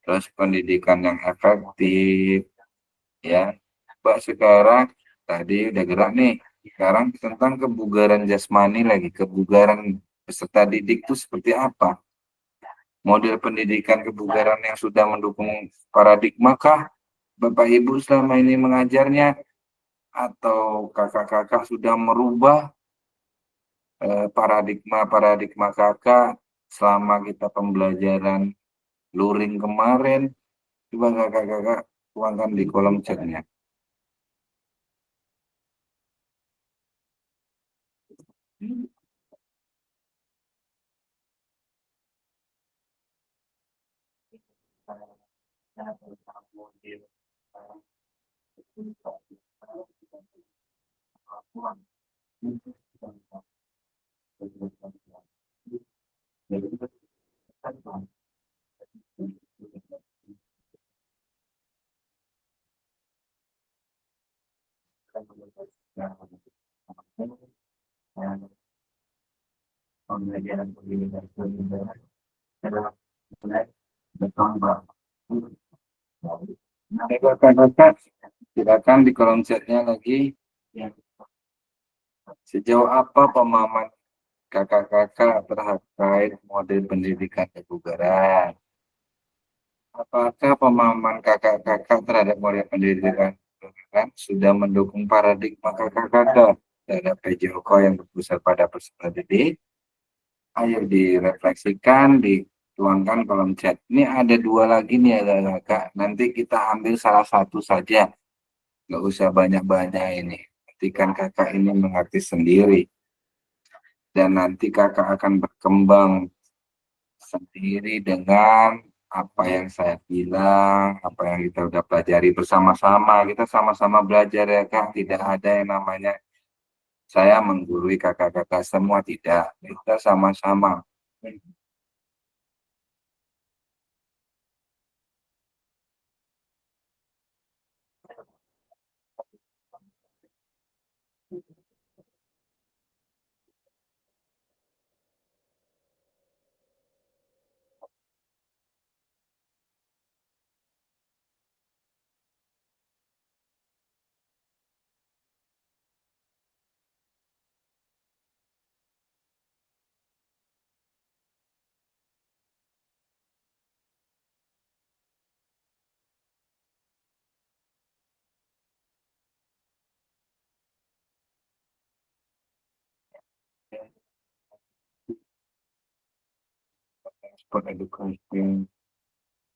terus pendidikan yang efektif, ya. Mbak sekarang tadi udah gerak nih. Sekarang tentang kebugaran jasmani lagi, kebugaran peserta didik itu seperti apa? Model pendidikan kebugaran yang sudah mendukung paradigma kah? Bapak Ibu selama ini mengajarnya atau kakak-kakak sudah merubah paradigma kakak selama kita pembelajaran luring kemarin? Coba kakak-kakak tuangkan di kolom chatnya. Pembelajaran pendidikan kebugaran adalah mulai berkembang. Oke, kakak-kakak, silakan di kolom chatnya lagi. Sejauh apa pemahaman kakak-kakak terkait model pendidikan kebugaran? Apakah pemahaman kakak-kakak terhadap model pendidikan kebugaran sudah mendukung paradigma kakak-kakak terhadap PJOK yang berpusat pada peserta didik? Ayo direfleksikan, dituangkan kolom chat. Ini ada dua lagi nih ya kakak. Nanti kita ambil salah satu saja. Nggak usah banyak-banyak ini. Nanti kan kakak ini mengerti sendiri. Dan nanti kakak akan berkembang sendiri dengan apa yang saya bilang, apa yang kita udah pelajari bersama-sama. Kita sama-sama belajar ya kak. Tidak ada yang namanya saya menggurui kakak-kakak semua. Tidak. Kita sama-sama. Sport education,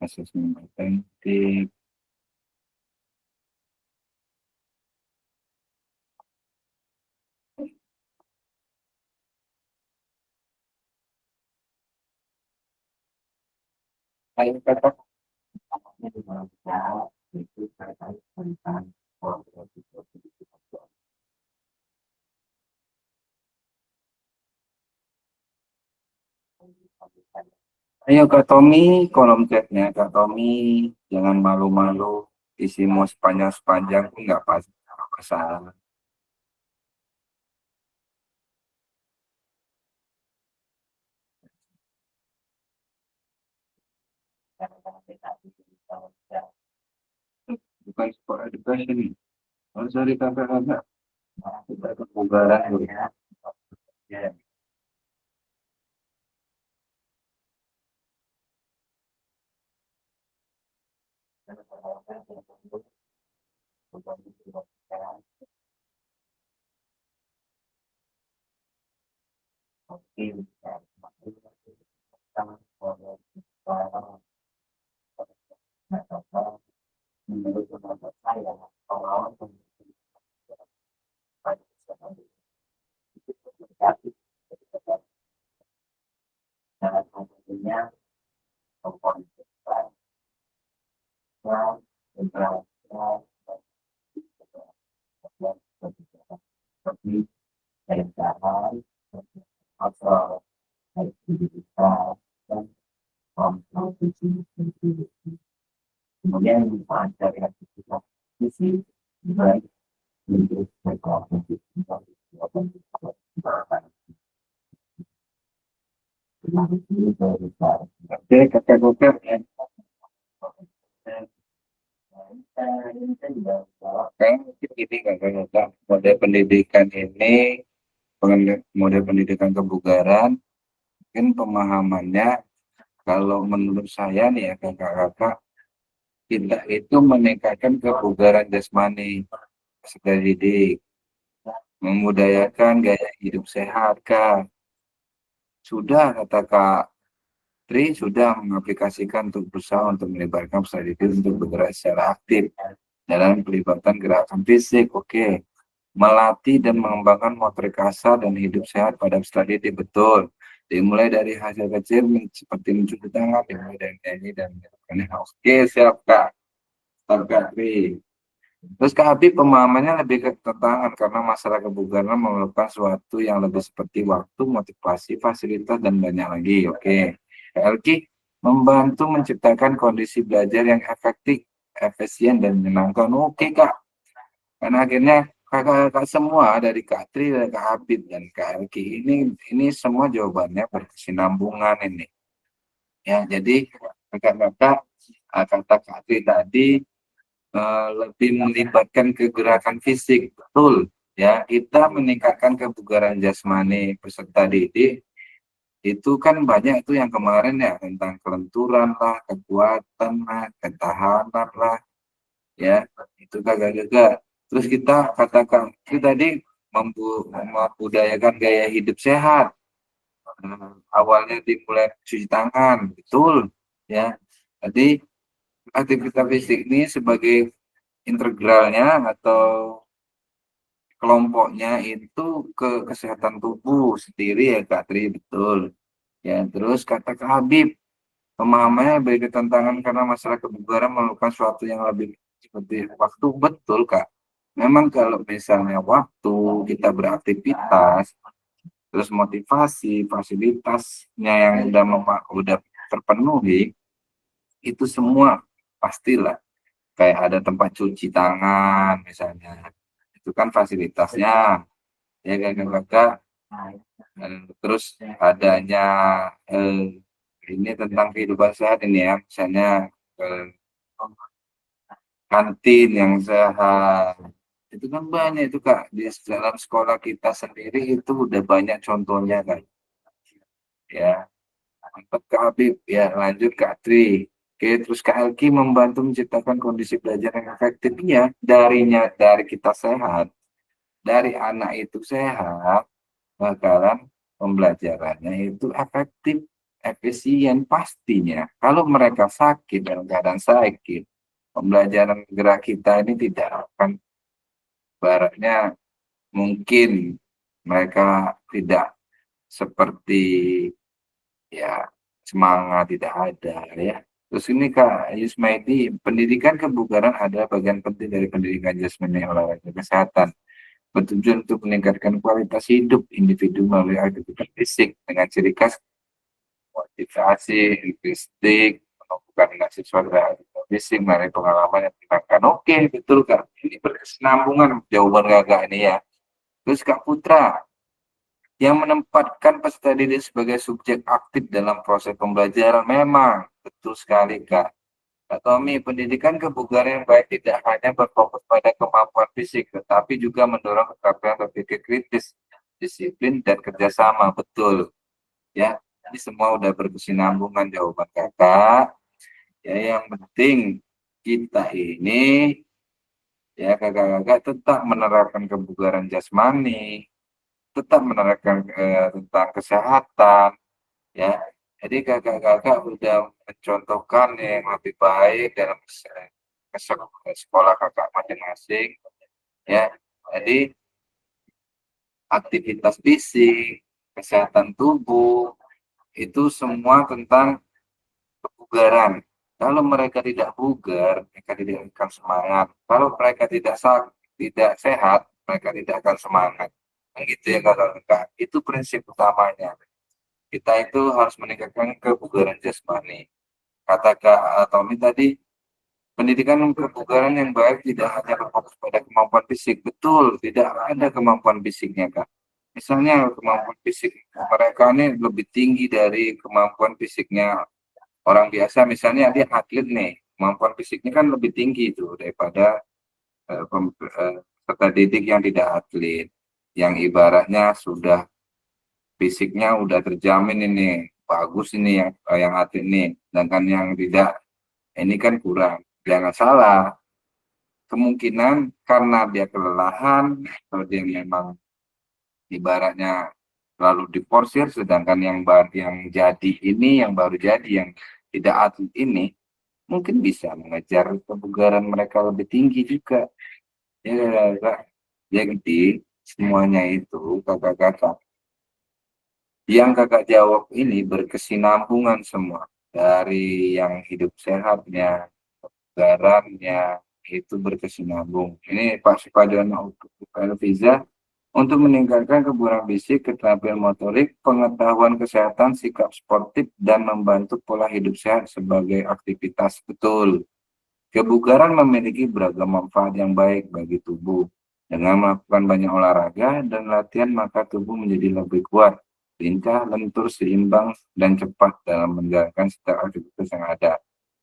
assessment authentic. Ayo kakak. Itu terkait tentang ayo Kak Tommy, kolom chatnya Kak Tommy, jangan malu-malu, isi mau sepanjang-sepanjang nggak pas, nggak masalah. bukan sport education. Oh, sorry kakak-kakak. Kita kebugaran dulu. Ya. Kemudian dari aktivitas fisik baik untuk oke kakak-kakak ya. Kan ini kakak-kakak model pendidikan ini model pendidikan kebugaran mungkin pemahamannya kalau menurut saya nih ya kakak-kakak kita itu meningkatkan kebugaran jasmani peserta didik, memudayakan gaya hidup sehat kak. Sudah kata Kak Tri sudah mengaplikasikan untuk berusaha untuk melibatkan peserta didik untuk bergerak secara aktif dalam pelibatan gerakan fisik. Oke. Melatih dan mengembangkan motorik kasar dan hidup sehat pada peserta didik betul. Dimulai dari hasil kecil seperti mencuci tangan, dimulai dari nyanyi dan menyenangkan. Oke, siap Kak. Kak Tri. Terus Kak Habib pemahamannya lebih ke tantangan karena masalah kebugaran memerlukan sesuatu yang lebih seperti waktu, motivasi, fasilitas, dan banyak lagi. Oke. Kak Elki membantu menciptakan kondisi belajar yang efektif, efisien, dan menyenangkan. Oke Kak. Karena akhirnya kakak-kakak semua dari Kak Tri, dan Kak Habib, dan Kak Elki ini semua jawabannya berkesinambungan ini. Ya, jadi kakak-kakak kata Kak Tri tadi lebih melibatkan kegerakan fisik, betul. Ya, kita meningkatkan kebugaran jasmani peserta didik itu kan banyak itu yang kemarin ya tentang kelenturan lah, kekuatan lah, ketahanan lah, ya itu kagak-kagak. Terus kita katakan itu tadi membudayakan gaya hidup sehat. Awalnya dimulai cuci tangan, betul, ya. Jadi aktivitas fisik ini sebagai integralnya atau kelompoknya itu ke kesehatan tubuh sendiri ya Kak Tri, betul. Ya, terus kata Kak Habib, pemahamannya beda tantangan karena masalah kebugaran memerlukan sesuatu yang lebih seperti waktu, betul Kak. Memang kalau misalnya waktu kita beraktivitas, terus motivasi, fasilitasnya yang udah terpenuhi, itu semua pastilah. Kayak ada tempat cuci tangan misalnya, itu kan fasilitasnya, ya kan kakak. Terus adanya ini tentang kehidupan sehat ini ya, misalnya eh, kantin yang sehat, itu kan banyak itu Kak di dalam sekolah kita sendiri itu udah banyak contohnya kan, ya. Mantap Kak Habib, ya lanjut Kak Tri. Oke, terus Kak Elki membantu menciptakan kondisi belajar yang efektif, ya dari kita sehat, dari anak itu sehat, bakalan pembelajarannya itu efektif, efisien pastinya. Kalau mereka sakit dalam keadaan sakit, pembelajaran gerak kita ini tidak akan, baratnya mungkin mereka tidak seperti ya semangat tidak ada ya. Terus ini Kak Yusmaidi, pendidikan kebugaran adalah bagian penting dari pendidikan jasmani olahraga kesehatan, bertujuan untuk meningkatkan kualitas hidup individu melalui aktivitas fisik dengan ciri khas motivasi, linguistik, menumbuhkan dengan sesuatu fisik melalui pengalaman yang menyenangkan. Oke, betul Kak. Ini berkesinambungan jawaban Kakak ini ya. Terus Kak Putra, yang menempatkan peserta didik sebagai subjek aktif dalam proses pembelajaran, memang betul sekali Kak. Kak Tommy, pendidikan kebugaran yang baik tidak hanya berfokus pada kemampuan fisik, tetapi juga mendorong keterampilan berpikir kritis, disiplin, dan kerjasama. Betul, ya. Ini semua udah berkesinambungan jawaban kakak. Ya, yang penting kita ini, ya kakak-kakak tetap menerapkan kebugaran jasmani, tetap menerapkan tentang kesehatan, ya. Jadi kakak-kakak udah mencontohkan yang lebih baik dalam sekolah kakak masing-masing, ya. Jadi aktivitas fisik, kesehatan tubuh, itu semua tentang kebugaran. Kalau mereka tidak bugar, mereka tidak akan semangat. Kalau mereka tidak sehat, mereka tidak akan semangat. Begitu ya kakak-kakak. Itu prinsip utamanya. Kita itu harus meningkatkan kebugaran jasmani. Kata Kak Tommy tadi, pendidikan kebugaran yang baik tidak hanya berfokus pada kemampuan fisik. Betul, tidak ada kemampuan fisiknya, Kak. Misalnya kemampuan fisik mereka ini lebih tinggi dari kemampuan fisiknya orang biasa. Misalnya dia atlet nih, kemampuan fisiknya kan lebih tinggi itu daripada peserta didik yang tidak atlet. Yang ibaratnya sudah fisiknya udah terjamin ini, bagus ini yang atlet ini. Sedangkan yang tidak, ini kan kurang. Jangan salah, kemungkinan karena dia kelelahan atau dia memang ibaratnya lalu diporsir, sedangkan yang jadi ini, yang baru jadi, yang tidak atlet ini mungkin bisa mengejar kebugaran mereka lebih tinggi juga. Ya, Kak. Jadi semuanya itu kakak-kakak yang kakak jawab ini berkesinambungan semua, dari yang hidup sehatnya, kebugarannya, itu berkesinambung. Ini Pak Supadono untuk Elviza, untuk meningkatkan kebugaran fisik, keterampilan motorik, pengetahuan kesehatan, sikap sportif, dan membantu pola hidup sehat sebagai aktivitas. Betul. Kebugaran memiliki beragam manfaat yang baik bagi tubuh. Dengan melakukan banyak olahraga dan latihan, maka tubuh menjadi lebih kuat, lincah, lentur, seimbang, dan cepat dalam menjalankan setiap aktivitas yang ada.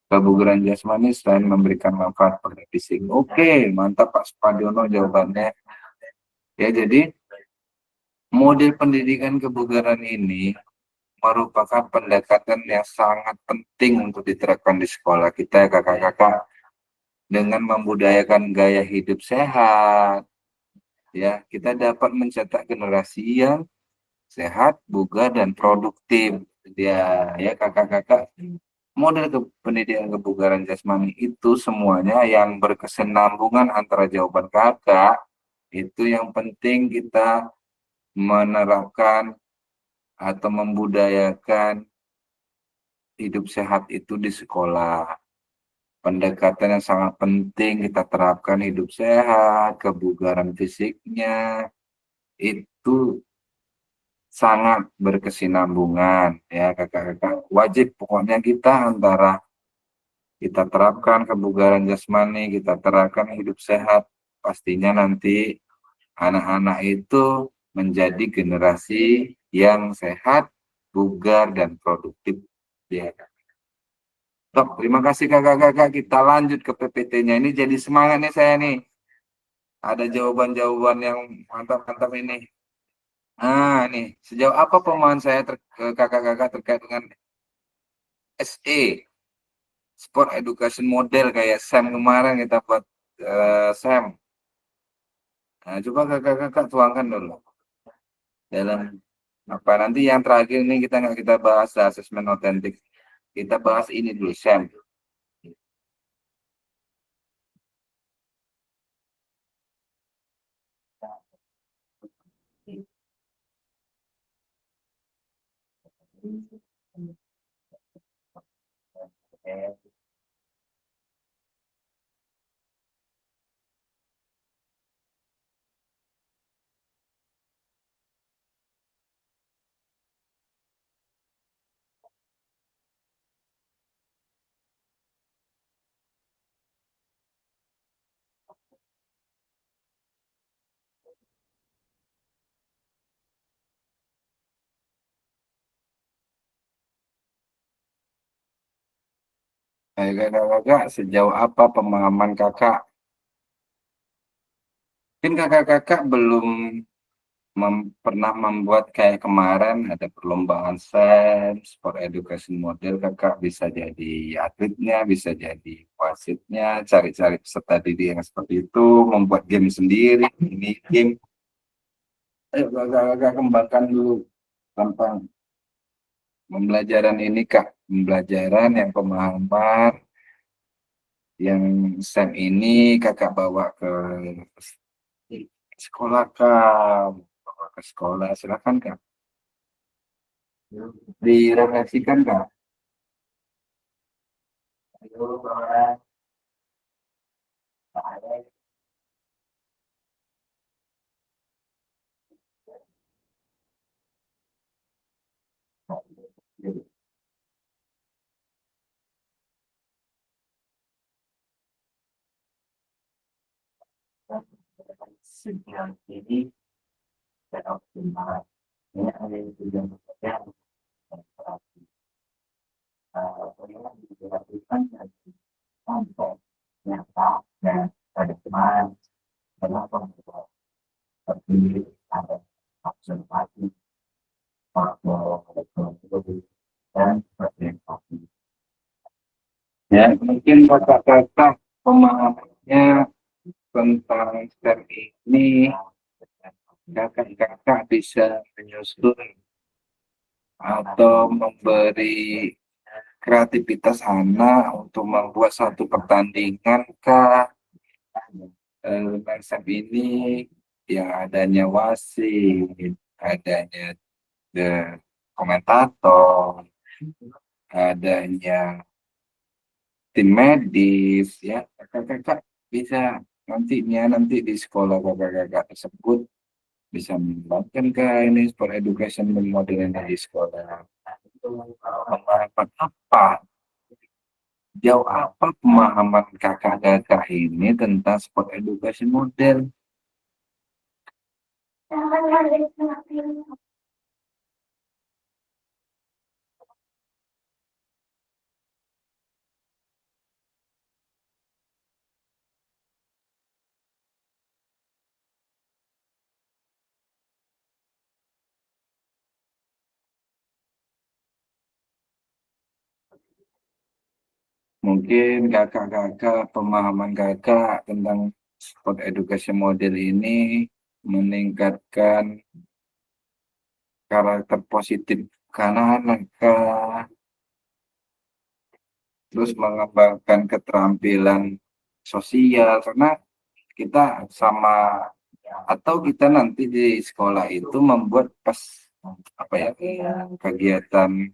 Kebugaran jasmani selain memberikan manfaat pada fisik. Oke, mantap Pak Spadiono jawabannya. Ya, jadi model pendidikan kebugaran ini merupakan pendekatan yang sangat penting untuk diterapkan di sekolah kita, ya kakak-kakak, dengan membudayakan gaya hidup sehat. Ya, kita dapat mencetak generasi yang sehat, bugar, dan produktif. Ya kakak-kakak, model pendidikan kebugaran jasmani itu semuanya yang berkesinambungan antara jawaban kakak, itu yang penting kita menerapkan atau membudayakan hidup sehat itu di sekolah. Pendekatan yang sangat penting kita terapkan hidup sehat, kebugaran fisiknya, itu sangat berkesinambungan ya kakak-kakak. Wajib pokoknya kita antara kita terapkan kebugaran jasmani, kita terapkan hidup sehat, pastinya nanti anak-anak itu menjadi generasi yang sehat, bugar, dan produktif. Ya. Tok, terima kasih kakak-kakak. Kita lanjut ke PPT-nya. Ini jadi semangat nih saya nih. Ada jawaban-jawaban yang mantap-mantap ini. Nah, nih, sejauh apa pemahaman saya ke kakak-kakak terkait dengan SE, Sport Education Model kayak SEM kemarin kita buat SEM. Nah, coba kakak-kakak tuangkan dulu dalam apa nanti yang terakhir ini kita nggak kita bahas asesmen otentik. Kita bahas ini dulu SEM. Ayo kakak-kakak, sejauh apa pemahaman kakak? Mungkin kakak-kakak belum pernah membuat kayak kemarin ada perlombaan SEM, sport education model, kakak bisa jadi atletnya, bisa jadi wasitnya, cari-cari peserta didik yang seperti itu, membuat game sendiri, ini game. Ayo kakak-kakak kembangkan dulu tentang pembelajaran ini kak, pembelajaran yang pemahaman yang STEM ini kakak bawa ke sekolah kak, bawa ke sekolah silakan kak, direfleksikan kak. Sejauh ini dan optimal. Ini ada yang tujuan bekerja berarti bagaimana dilakukan dan contoh nyata dan ada teman kenapa seperti ada observasi faktor ekonomi dan presentasi. Ya, mungkin kata-kata pemahamannya tentang STEM ini kakak-kakak bisa menyusun atau memberi kreativitas anak untuk membuat satu pertandingan kah konsep ini yang adanya wasit, adanya the komentator, adanya tim medis ya kakak-kakak bisa nanti di sekolah kakak-kakak tersebut bisa mengembangkan ke ini sport education modelnya di sekolah. Pemahaman apa? Jauh apa pemahaman kakak-kakak ini tentang sport education model? Mungkin kakak-kakak, pemahaman kakak tentang sport education model ini meningkatkan karakter positif anak-anak, terus mengembangkan keterampilan sosial, karena kita sama atau kita nanti di sekolah itu membuat pas apa ya kegiatan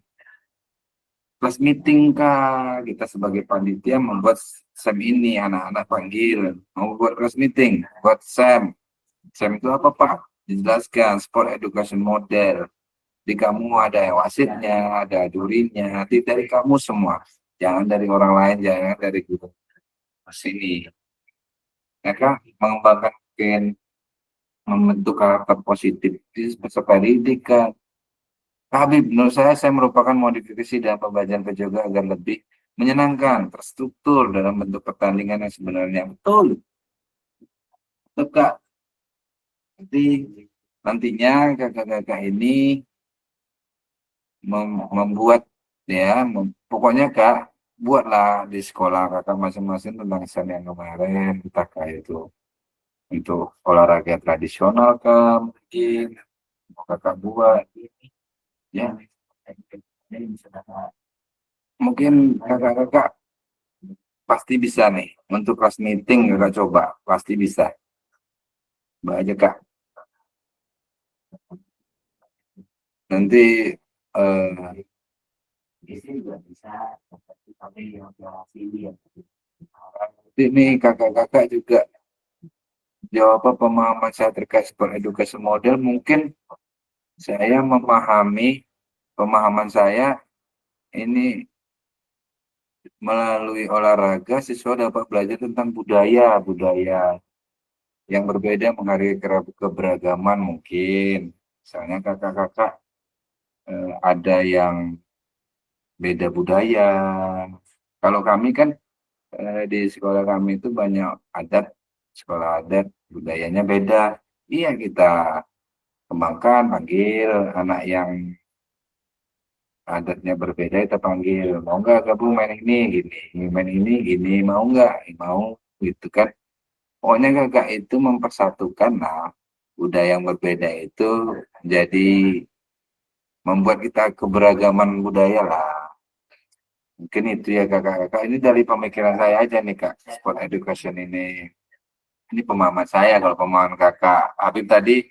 kelas meeting kah kita sebagai panitia membuat SEM ini anak-anak panggil mau buat kelas meeting buat SEM itu apa pak dijelaskan sport education model di kamu ada wasitnya ada jurinya nanti dari kamu semua jangan dari orang lain jangan dari guru sini mereka mengembangkan mungkin membentuk karakter positif di peserta didik kan. Habib, menurut saya merupakan modifikasi dalam pembelajaran juga agar lebih menyenangkan, terstruktur dalam bentuk pertandingan yang sebenarnya betul. Betul, Kak. Nanti nantinya kakak-kakak ini membuat ya, pokoknya Kak, buatlah di sekolah kakak masing-masing tentang SEM yang kemarin, entah kayak itu untuk olahraga tradisional Kak, mungkin mau kakak buat ya. Mungkin kakak-kakak pasti bisa nih untuk kelas meeting kakak coba pasti bisa mbak aja kak nanti eh, ini kakak-kakak juga jawab apa pemahaman saya terkait sport education model mungkin saya memahami pemahaman saya ini melalui olahraga siswa dapat belajar tentang budaya yang berbeda menghargai keberagaman mungkin misalnya kakak-kakak ada yang beda budaya, Kalau kami kan di sekolah kami itu banyak adat, sekolah adat, budayanya beda. Iya, kita kembangkan, panggil anak yang adatnya berbeda, kita panggil, mau nggak gabung main ini, gini, main ini, gini, mau nggak? Mau, gitu kan. Pokoknya kakak itu mempersatukan, nah, budaya yang berbeda itu jadi membuat kita keberagaman budaya lah. Mungkin itu ya kakak-kakak. Ini dari pemikiran saya aja nih kak, sport education ini. Ini pemahaman saya. Kalau pemahaman kakak Habib tadi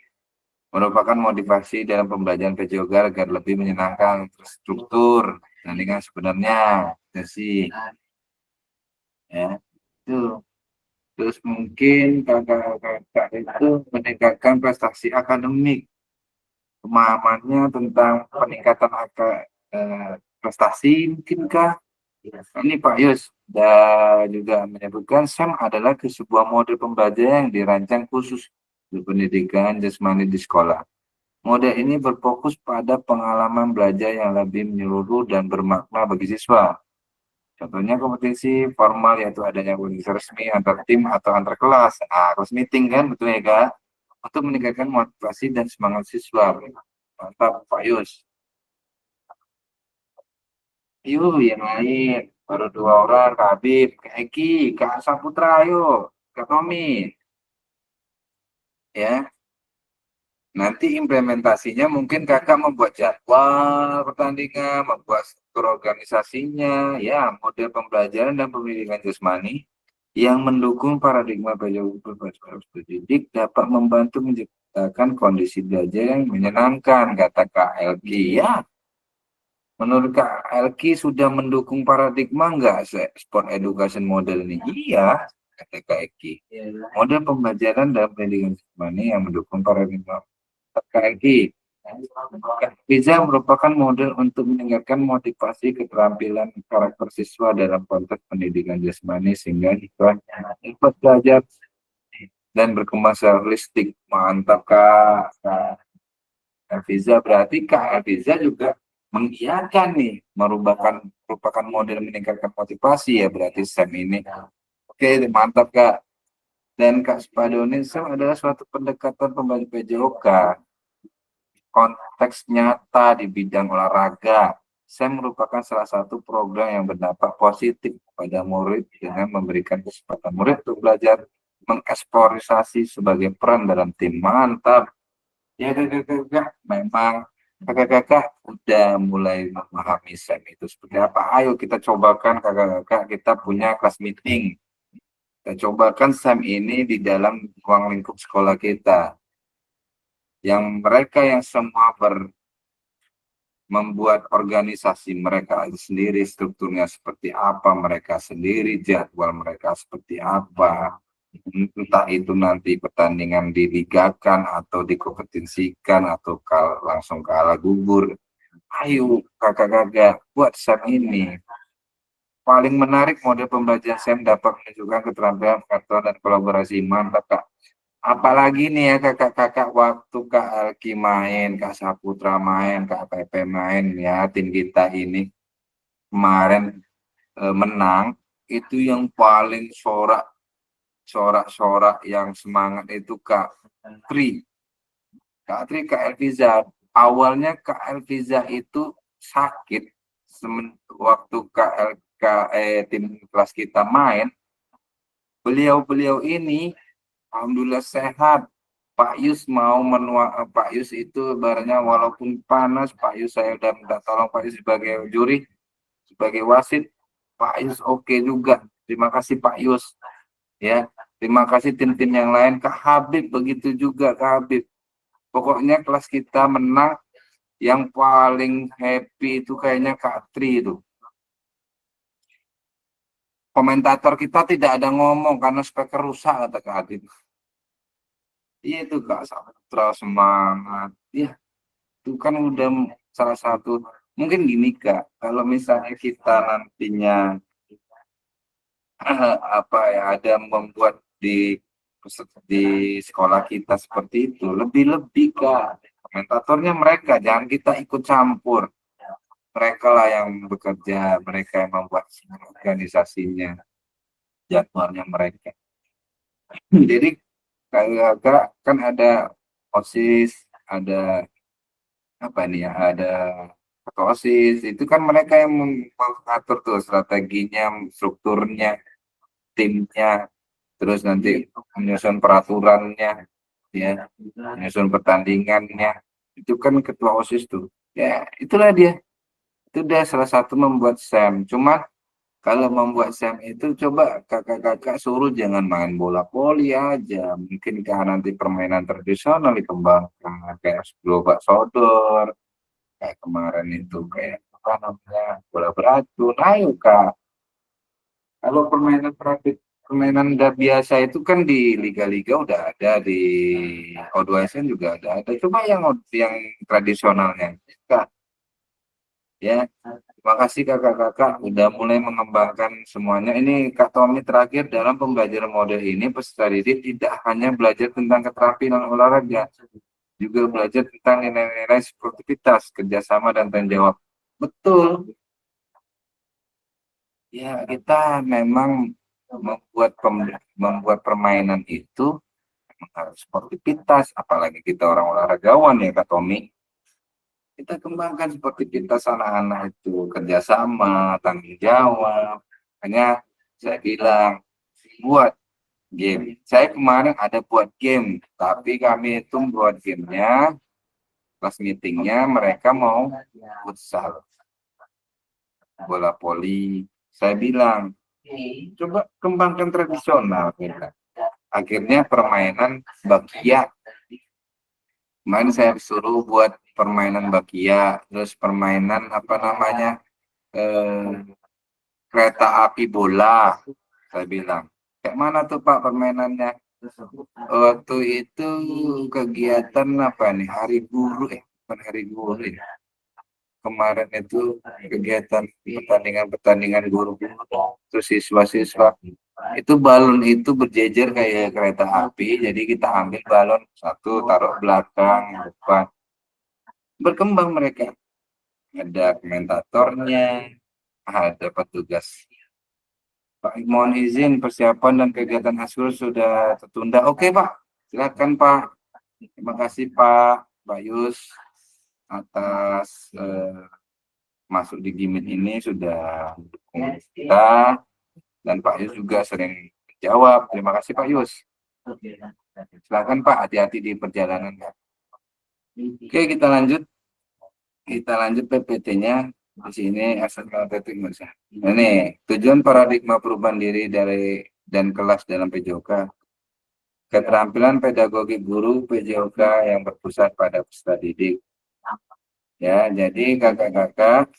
merupakan motivasi dalam pembelajaran PJOGA agar lebih menyenangkan, terstruktur dan dengan sebenarnya. Itu sih ya. Itu. Terus mungkin kakak-kakak itu meningkatkan prestasi akademik, pemahamannya tentang peningkatan prestasi mungkinkah? Ini Pak Yus dan juga menyebutkan SEM adalah sebuah model pembelajaran yang dirancang khusus untuk pendidikan jasmani di sekolah. Model ini berfokus pada pengalaman belajar yang lebih menyeluruh dan bermakna bagi siswa. Contohnya kompetisi formal yaitu adanya kompetisi resmi antar tim atau antar kelas. Nah, harus meeting kan, betul ya Kak? Untuk meningkatkan motivasi dan semangat siswa. Mantap Pak Yus. Yuk, yang lain. Baru 2 orang, Kak Habib, Kak Eki, Kak Saputra, ayo. Kak Tommy. Ya, nanti implementasinya mungkin kakak membuat jadwal pertandingan, membuat struktur organisasinya, ya, model pembelajaran dan pendidikan jasmani yang mendukung paradigma belajar didik dapat membantu menciptakan kondisi belajar yang menyenangkan, kata Kak Elki. Ya, menurut Kak Elki sudah mendukung paradigma enggak sport education model ini? Iya, kata Kak Elki. Model pembelajaran dan pendidikan jasmani yang mendukung paradigma KRI. PISA merupakan model untuk meningkatkan motivasi keterampilan karakter siswa dalam konteks pendidikan jasmani sehingga siswa dapat belajar dan berkembang secara holistik. Mantap Kak. PISA berarti Kak PISA juga mengiyakan nih, merupakan model meningkatkan motivasi ya berarti SEM ini. Oke, mantap Kak. Dan Kak Spadoni, SEM adalah suatu pendekatan pembelajaran PJOK konteks nyata di bidang olahraga. Saya merupakan salah satu program yang berdampak positif kepada murid dengan memberikan kesempatan murid untuk belajar mengeksplorasi sebagai peran dalam tim. Mantap. Ya kakak-kakak, memang kakak-kakak udah mulai memahami SEM itu seperti apa. Ayo kita cobakan kakak-kakak, kita punya kelas meeting. Kita cobakan SEM ini di dalam ruang lingkup sekolah kita. Yang mereka yang semua membuat organisasi mereka sendiri, strukturnya seperti apa mereka sendiri, jadwal mereka seperti apa, entah itu nanti pertandingan diligakan atau dikompetisikan atau langsung kalah gugur. Ayo kakak-kakak buat SEM ini. Paling menarik model pembelajaran SEM dapat menunjukkan keterampilan pengetahuan dan kolaborasi. Mantap Kak. Apalagi nih ya kakak-kakak waktu Kak Alki main, Kak Saputra main, Kak Pepe main ya, tim kita ini kemarin menang, itu yang paling sorak-sorak yang semangat itu Kak Tri. Kak Tri, Kak Elviza. Awalnya Kak Elviza itu sakit waktu tim kelas kita main, beliau ini alhamdulillah sehat. Pak Yus mau Pak Yus itu ibaratnya walaupun panas, Pak Yus saya udah minta tolong Pak Yus sebagai juri, sebagai wasit, Pak Yus oke juga. Terima kasih Pak Yus. Ya, terima kasih tim-tim yang lain. Kak Habib begitu juga Kak Habib. Pokoknya kelas kita menang, yang paling happy itu kayaknya Kak Tri itu. Komentator kita tidak ada ngomong karena speaker rusak kata Kak Habib. Iya itu Kak Saputra semangat. Ya, itu kan udah salah satu. Mungkin gini Kak, kalau misalnya kita nantinya apa ya ada membuat di sekolah kita seperti itu, lebih-lebih Kak. Komentatornya mereka, jangan kita ikut campur. mereka lah yang bekerja, mereka yang membuat organisasinya, jadwalnya mereka. Jadi kakak kan ada OSIS, ada apa nih ya, ada ketua OSIS, itu kan mereka yang mengatur tuh strateginya, strukturnya, timnya, terus nanti menyusun peraturannya, ya, menyusun pertandingannya, itu kan ketua OSIS tuh. Ya, itulah dia. Itu dia salah satu membuat SEM. Cuma kalau membuat SEM itu coba kakak-kakak suruh jangan main bola voli aja. Mungkin nanti permainan tradisional dikembangkan kayak gerobak sodor, kayak kemarin itu kayak apa namanya bola beracun. Ayo kak, kalau permainan udah biasa itu kan di liga-liga udah ada, di O2SN juga ada. Cuma yang tradisionalnya Kak, ya. Terima kasih kakak-kakak udah mulai mengembangkan semuanya. Ini Kak Tommy terakhir dalam pembelajaran model ini peserta didik tidak hanya belajar tentang keterampilan olahraga, juga belajar tentang nilai-nilai sportivitas, kerjasama dan tanggung jawab. Betul. Ya, kita memang membuat permainan itu memang harus sportivitas, apalagi kita orang olahragawan ya Kak Tommy. Kita kembangkan sportivitas anak-anak itu kerjasama, tanggung jawab. Hanya saya bilang buat game. Saya kemarin ada buat game, tapi kami itu buat gamenya, pas meetingnya mereka mau futsal, bola voli. Saya bilang, coba kembangkan tradisional kita. Akhirnya permainan bakia. Kemarin saya suruh buat permainan bakia, terus permainan apa namanya kereta api bola. Saya bilang, kayak mana tuh Pak permainannya? Waktu itu kegiatan apa nih? Hari Guru, bukan Hari Guru ya. Kemarin itu kegiatan pertandingan guru, terus siswa-siswa itu balon itu berjejer kayak kereta api, jadi kita ambil balon satu taruh belakang depan, berkembang mereka, ada komentatornya, ada petugas. Pak, mohon izin persiapan dan kegiatan Askul sudah tertunda. Oke Pak, silakan Pak. Terima kasih Pak Bayus atas masuk di Gimit ini sudah mendukung kita, dan Pak Yus juga sering jawab. Terima kasih Pak Yus. Silakan Pak, hati-hati di perjalanan. Oke, kita lanjut PPT-nya di sini asal tetik Mas. Ini tujuan paradigma perubahan diri dari dan kelas dalam PJOK. Keterampilan pedagogi guru PJOK yang berpusat pada peserta didik. Ya, jadi kakak-kakak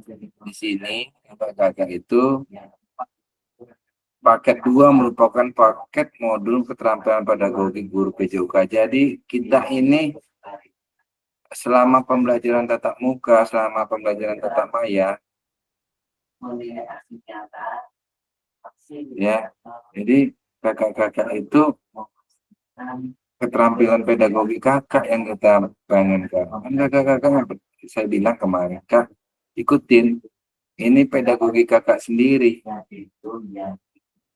di sini kakak-kakak itu paket 2 merupakan paket modul keterampilan pedagogi guru PJOK. Jadi kita ini selama pembelajaran tatap muka, selama pembelajaran tatap maya, ya. Jadi kakak-kakak itu keterampilan pedagogi kakak yang kita bangunkan. Kan kakak-kakak saya bilang kemarin, Kak, ikutin. Ini pedagogi kakak sendiri.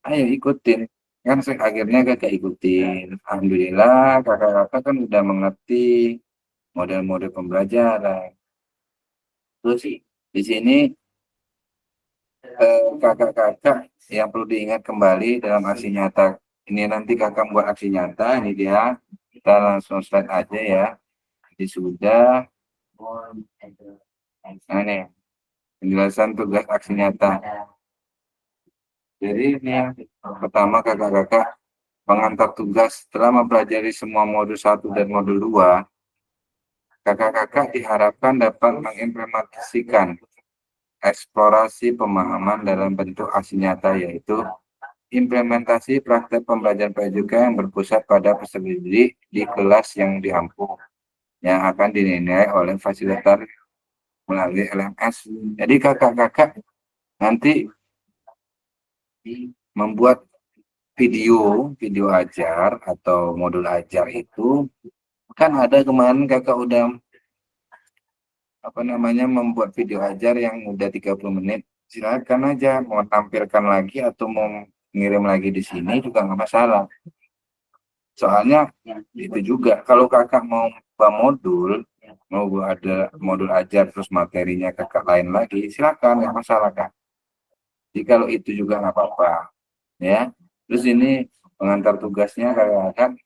Ayo ikutin. Kan akhirnya kakak ikutin. Alhamdulillah kakak-kakak kan udah mengerti model-model pembelajaran. Terus di sini kakak-kakak yang perlu diingat kembali dalam aksi nyata. Ini nanti kakak buat aksi nyata, ini dia. Kita langsung slide aja ya. Jadi sudah. Nah ini penjelasan tugas aksi nyata. Jadi ini yang pertama kakak-kakak pengantar tugas setelah mempelajari semua modul 1 dan modul 2, kakak-kakak diharapkan dapat mengimplementasikan eksplorasi pemahaman dalam bentuk aksi nyata, yaitu implementasi praktek pembelajaran PJOK yang berpusat pada peserta didik di kelas yang diampu, yang akan dinilai oleh fasilitator melalui LMS. Jadi kakak-kakak nanti membuat video ajar atau modul ajar itu kan ada kemarin kakak udah membuat video ajar yang udah 30 menit, silakan aja mau tampilkan lagi atau mau ngirim lagi di sini juga nggak masalah. Soalnya itu juga kalau kakak mau buka modul, mau ada modul ajar terus materinya kakak lain lagi, silakan nggak masalah kak. Jadi kalau itu juga nggak apa-apa, ya. Terus ini pengantar tugasnya kakak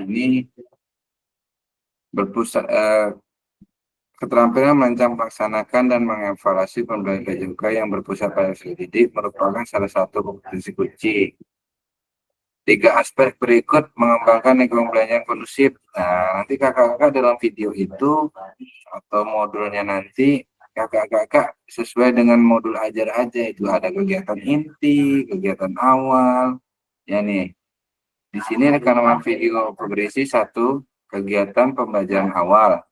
ini berpusat keterampilan merancang, melaksanakan, dan mengevaluasi pembelajaran PJOK yang berpusat pada sisi didik merupakan salah satu kompetensi kunci. 3 aspek berikut mengembangkan lingkungan belajar yang kondusif. Nah, nanti kakak-kakak dalam video itu atau modulnya nanti kakak-kakak sesuai dengan modul ajar aja. Itu ada kegiatan inti, kegiatan awal. Ya nih, di sini rekaman video berisi 1 kegiatan pembelajaran awal.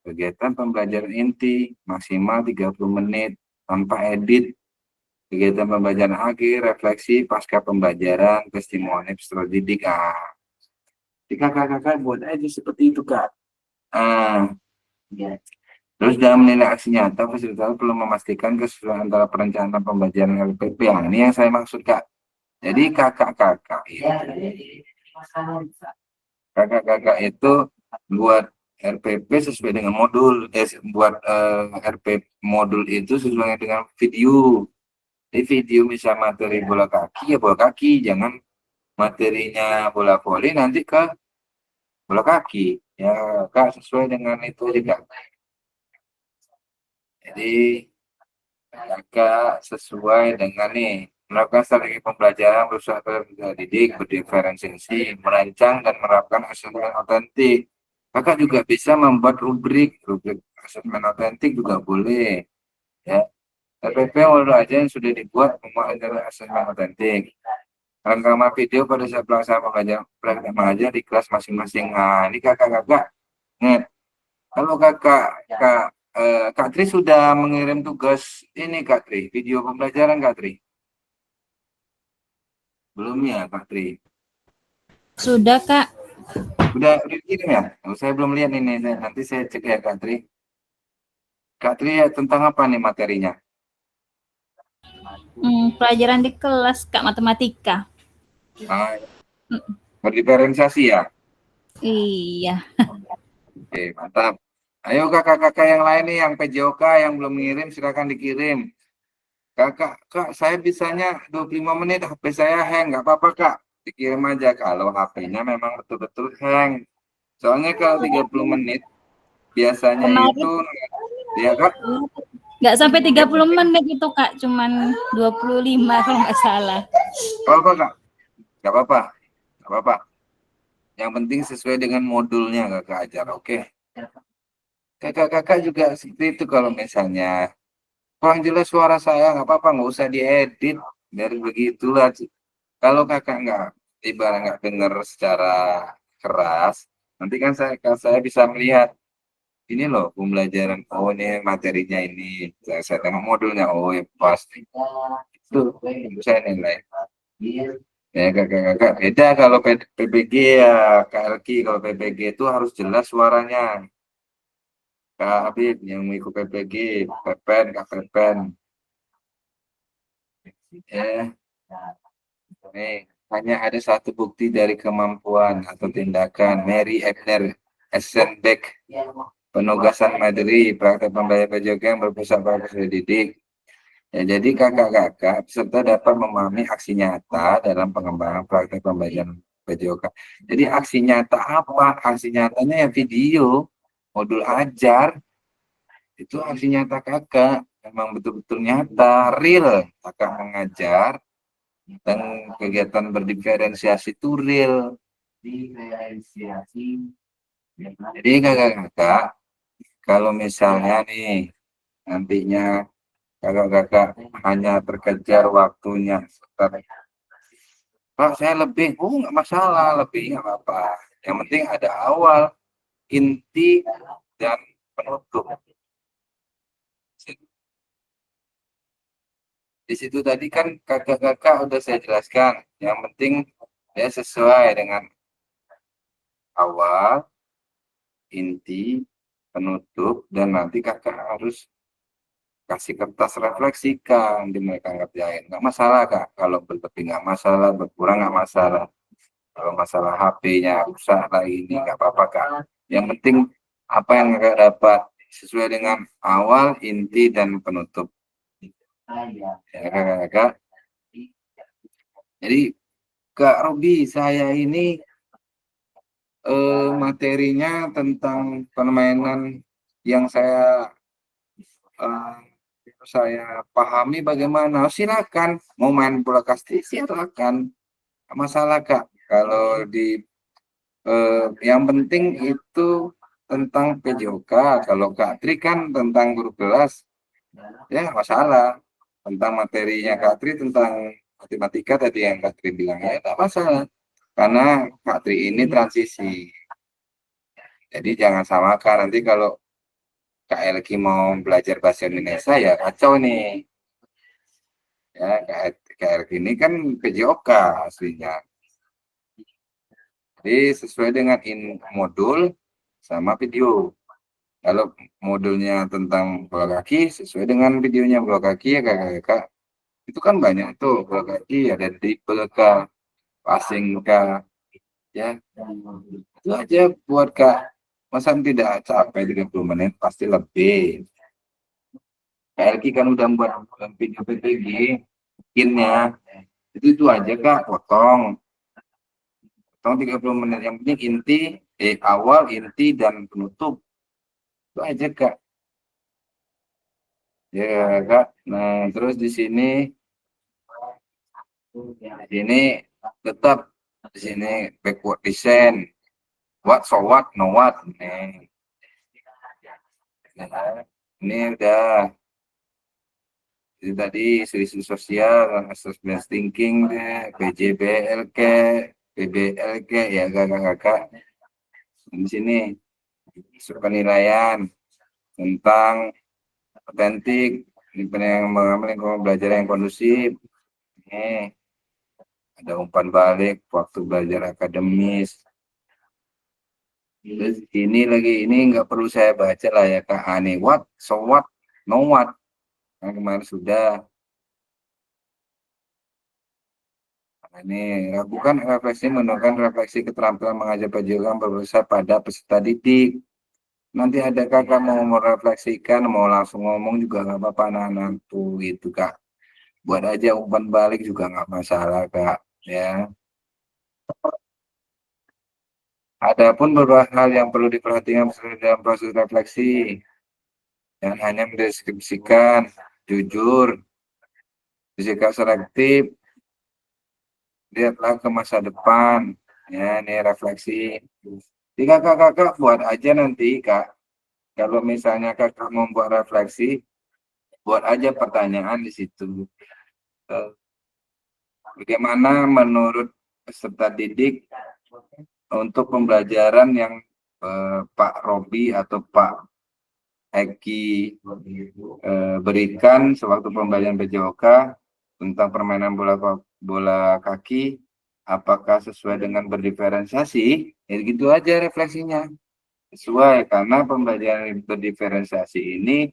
Kegiatan pembelajaran inti maksimal 30 menit tanpa edit. Kegiatan pembelajaran akhir, refleksi pasca pembelajaran, testimoni peserta didik. Jadi kakak-kakak buat aja seperti itu kak. Ah, terus dalam menilai aksi nyata, fasilitator perlu memastikan kesesuaian antara perencanaan pembelajaran LPP. Ini yang saya maksud kak. Jadi kakak-kakak itu buat RPP sesuai dengan modul, buat RP modul itu sesuai dengan video. Di video misal materi bola kaki ya bola kaki, jangan materinya bola voli nanti ke bola kaki. Ya kak sesuai dengan itu juga. Jadi kakak sesuai dengan nih melakukan strategi pembelajaran berusaha didik, berdiferensiasi, merancang dan menerapkan asesmen otentik. Kakak juga bisa membuat rubrik asesmen otentik juga boleh. Ya, RPP modul aja yang sudah dibuat memuat asesmen otentik. Rekaman video pada saat pelaksanaan pembelajaran mengajar di kelas masing-masing. Nah, ini kakak-kakak. Kalau Kak Tri sudah mengirim tugas ini Kak Tri, video pembelajaran Kak Tri? Belum ya Kak Tri? Sudah, Kak. Udah dikirim ya? Oh, saya belum lihat ini, nanti saya cek ya Kak Tri. Kak Tri ya, tentang apa nih materinya? Pelajaran di kelas, Kak, matematika. Berdiferensiasi ya? Iya. Oke, mantap. Ayo kakak-kakak yang lain nih, yang PJOK yang belum mengirim, silakan dikirim. Kak, saya bisanya 25 menit, HP saya hang, nggak apa-apa kak. Dikirim aja kalau HP-nya memang betul-betul hang. Soalnya kalau 30 menit, biasanya Kemarin itu, ya kak, nggak sampai 30 menit itu, Kak. Cuman 25 kalau nggak salah. apa kak? Nggak apa-apa, nggak apa-apa. Yang penting sesuai dengan modulnya kakak ajar, oke? Kakak-kakak juga seperti itu kalau misalnya kurang jelas suara saya, nggak apa-apa, nggak usah diedit. Dari begitulah. Kalau kakak nggak, ibarat nggak dengar secara keras, nanti kan saya bisa melihat ini loh pembelajaran. Oh ini materinya ini, saya tengok modulnya. Oh ya pasti itu saya nilai. Ya kakak-kakak beda kalau PBG ya KLQ. Kalau PBG itu harus jelas suaranya. Kak Habib yang mengikut PPG, Pepen, Kak Pepen. Nih, hanya ada satu bukti dari kemampuan atau tindakan Mary Ebner Essenbeck, penugasan materi praktek pembelajaran PJOK yang berpusat pada peserta didik. Ya, jadi kakak-kakak peserta dapat memahami aksi nyata dalam pengembangan praktek pembelajaran PJOK. Jadi aksi nyata apa? Aksi nyatanya ya video, modul ajar, itu aksi nyata kakak. Memang betul-betul nyata, real. Kakak mengajar, dan kegiatan berdiferensiasi itu real. Jadi kakak-kakak, kalau misalnya nih, nantinya kakak-kakak hanya terkejar waktunya. Pak, saya lebih, nggak masalah, lebih nggak apa-apa. Yang penting ada awal, inti, dan penutup. Di situ tadi kan kakak-kakak udah saya jelaskan. Yang penting ya sesuai dengan awal, inti, penutup, dan nanti kakak harus kasih kertas refleksikan di mereka ngerjain. Nggak masalah kak, kalau berlebih nggak masalah, berkurang nggak masalah. Kalau masalah HP-nya rusak lah ini nggak apa-apa kak. Yang penting apa yang kakak dapat sesuai dengan awal, inti, dan penutup. Ya kakak-kakak. Jadi Kak Robi, saya ini materinya tentang permainan yang eh, saya pahami bagaimana. Silakan mau main bola kasti silakan. Nggak masalah Kak. Kalau yang penting itu tentang PJOK. Kalau Kak Tri kan tentang guru kelas, ya nggak masalah. Tentang materinya Kak Tri tentang matematika tadi yang Kak Tri bilang ya nggak masalah. Karena Kak Tri ini transisi. Jadi jangan samakan nanti kalau Kak Elki mau belajar bahasa Indonesia ya kacau nih. Ya Kak Elki ini kan PJOK aslinya. Jadi sesuai dengan modul sama video. Kalau modulnya tentang bola kaki sesuai dengan videonya bola kaki ya kakak-kakak. Itu kan banyak tuh bola kaki ada dribble kah, passing kah, ya. Itu aja buat Kak. Masa tidak capek 30 menit pasti lebih. KLQ kan udah buat video PPG, bikinnya. Itu aja Kak, potong. Potong 30 menit. Yang penting inti, awal, inti, dan penutup. Itu aja Kak. Ya Kak. Nah, terus di sini tetap di sini backward design. What, so what, no what. Nih. Nah, ini udah. Itu tadi isu-isu sosial, assessment thinking, PJBLK, PBLK, ya kakak-kakak. Di sini isu penilaian tentang otentik, yang mengambil lingkungan belajar yang kondusif. Ini ada umpan balik, waktu belajar akademis. Terus ini nggak perlu saya baca lah ya kak. Nih what, so what, no what. Nah, kemarin sudah. Ini lakukan refleksi menunjukkan refleksi keterampilan mengajar pelajaran berbesar pada peserta didik. Nanti ada kakak mau merefleksikan, mau langsung ngomong juga nggak apa-apa, anak-anak tuh itu kak. Buat aja umpan balik juga nggak masalah kak. Ya. Adapun beberapa hal yang perlu diperhatikan dalam proses refleksi, yang hanya mendeskripsikan, jujur, bersikap selektif, lihatlah ke masa depan. Ya, ini refleksi. Jadi kakak-kakak buat aja nanti kak. Kalau misalnya kakak mau buat refleksi, buat aja pertanyaan di situ. Bagaimana menurut peserta didik untuk pembelajaran yang Pak Robi atau Pak Eki berikan sewaktu pembelajaran PJOK tentang permainan bola kaki, apakah sesuai dengan berdiferensiasi? Ya gitu aja refleksinya. Sesuai, karena pembelajaran berdiferensiasi ini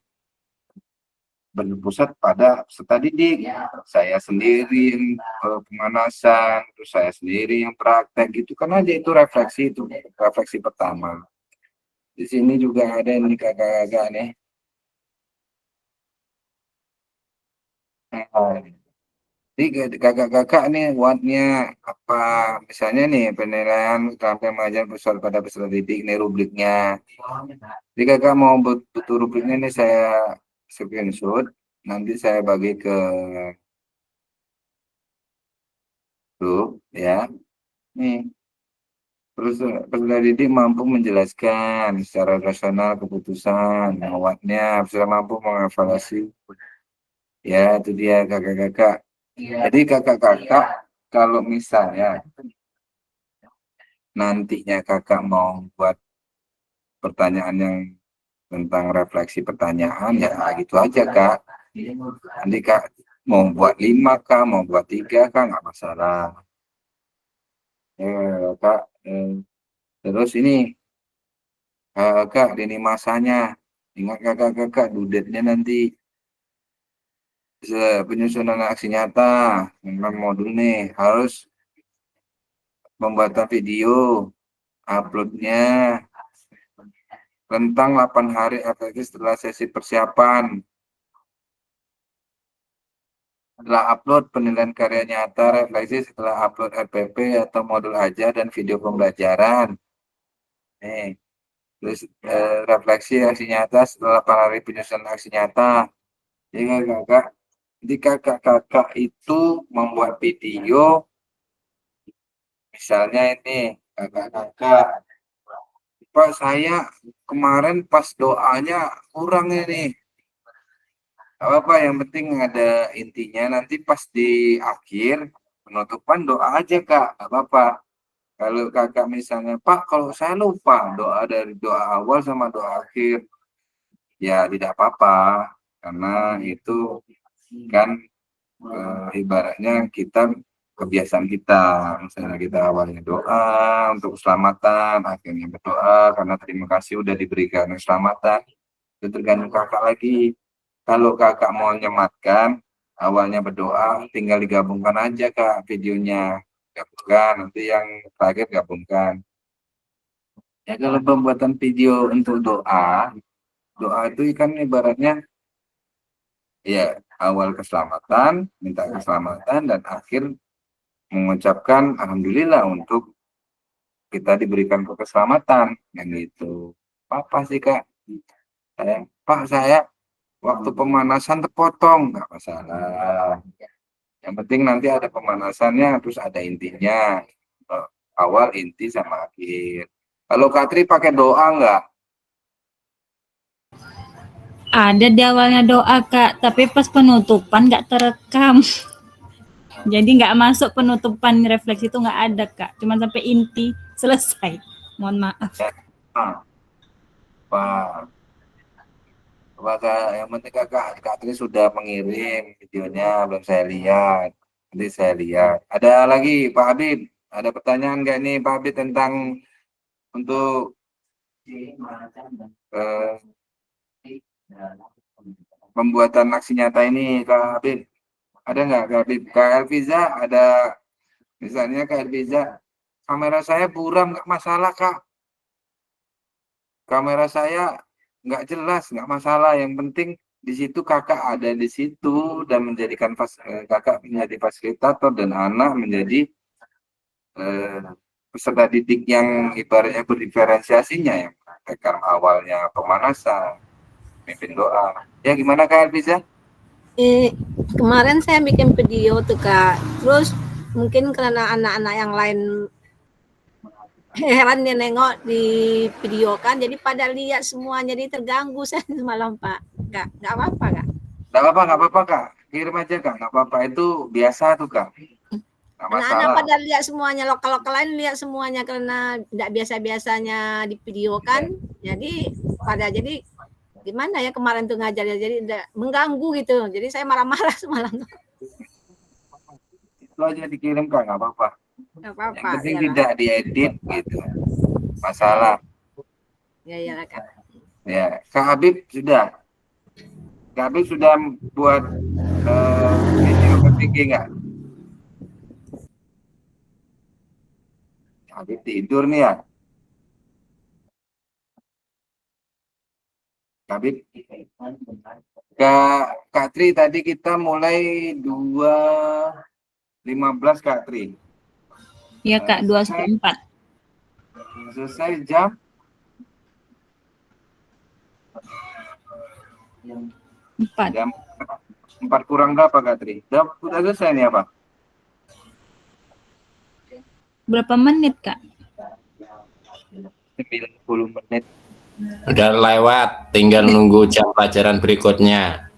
berpusat pada peserta didik. Saya sendiri yang pemanasan, terus saya sendiri yang praktek gitu kan aja itu refleksi pertama. Di sini juga ada ini kakak-kakak nih. Jadi kakak-kakak nih wattnya apa misalnya nih penilaian sampai mengajar besar pada peserta didik nih rubriknya. Jadi kakak mau betul rubriknya nih saya screenshot, nanti saya bagi ke grup ya. Nih peserta didik mampu menjelaskan secara rasional keputusan, wattnya bisa mampu mengevaluasi. Ya itu dia kakak-kakak. Jadi kakak-kakak kalau misalnya nantinya kakak mau buat pertanyaan yang tentang refleksi pertanyaan ya gitu aja kak. Nanti kak mau buat 5 kak, mau buat 3 kak nggak masalah. Ya kak. Terus ini Kak, lini masanya. Ingat kakak-kakak, dudetnya nanti penyusunan aksi nyata. Memang modul nih, harus pembuatan video, uploadnya rentang 8 hari efektif setelah sesi persiapan. Setelah upload penilaian karya nyata, refleksi setelah upload RPP atau modul ajar dan video pembelajaran. Nih, terus refleksi aksi nyata setelah 8 hari penyusunan aksi nyata. Jadi kakak, jika kakak itu membuat video, misalnya ini kakak, Pak saya kemarin pas doanya kurang ini. Apa yang penting ada intinya nanti pas di akhir penutupan doa aja kak, nggak apa-apa. Kalau kakak misalnya Pak kalau saya lupa doa dari doa awal sama doa akhir, ya tidak apa-apa karena itu kan ibaratnya kita kebiasaan kita. Misalnya kita awalnya doa untuk keselamatan, akhirnya berdoa karena terima kasih udah diberikan keselamatan. Itu tergantung kakak lagi. Kalau kakak mau nyematkan, awalnya berdoa, tinggal digabungkan aja kak videonya. Gabungkan, nanti yang terakhir gabungkan. Ya kalau pembuatan video untuk doa, doa itu kan ibaratnya ya awal keselamatan, minta keselamatan, dan akhir mengucapkan alhamdulillah untuk kita diberikan keselamatan. Yang itu. Apa sih kak? Pak saya waktu pemanasan terpotong, nggak masalah. Yang penting nanti ada pemanasannya, terus ada intinya. Awal, inti, sama akhir. Kalau Katri pakai doa nggak? Ada di awalnya doa Kak, tapi pas penutupan nggak terekam. Jadi nggak masuk penutupan refleksi itu nggak ada Kak, cuma sampai inti selesai. Mohon maaf. Ah, Pak. Yang penting kakak Katri sudah mengirim videonya, belum saya lihat. Nanti saya lihat. Ada lagi Pak Habib, ada pertanyaan nggak nih Pak Habib tentang untuk eh, pembuatan aksi nyata ini Kak Habib? Ada nggak Kak Habib? Kak Elviza ada, misalnya Kak Elviza, kamera saya buram nggak masalah Kak. Kamera saya nggak jelas nggak masalah. Yang penting di situ kakak ada di situ dan menjadikan kakak menjadi fasilitator dan anak menjadi eh, peserta didik yang ibaratnya berdiferensiasinya yang rekam awalnya pemanasan, mimpin doa. Ya gimana Kak Elviza? Kemarin saya bikin video tuh Kak, terus mungkin karena anak-anak yang lain heran dia nengok di video kan, jadi pada lihat semuanya, jadi terganggu saya semalam Pak. Nggak apa-apa Kak. Nggak apa-apa Kak, kirim aja Kak, nggak apa-apa, itu biasa tuh Kak, nggak Anak-anak masalah. pada lihat semuanya, lokal-lokal lain lihat semuanya karena nggak biasa-biasanya di video kan, jadi gimana ya kemarin tuh ngajar ya, jadi mengganggu gitu, jadi saya marah-marah semalam. Itu aja dikirim Kak, nggak apa-apa. Nggak apa-apa. Yang penting Yalah. tidak diedit gitu. Masalah. Ya iyalah Kak. Ya, Kak Habib sudah. Kak Habib sudah buat video ketiga nggak? Kak Habib tidur nih ya. Kak Habib. Kak Tri tadi kita mulai 2.15 Kak Tri. Ya Kak, 2/4. Selesai jam 4. jam 4 kurang berapa Kak Tri? Udah selesai nih apa? Berapa menit Kak? 90 menit. Udah lewat, tinggal nunggu jam pelajaran berikutnya.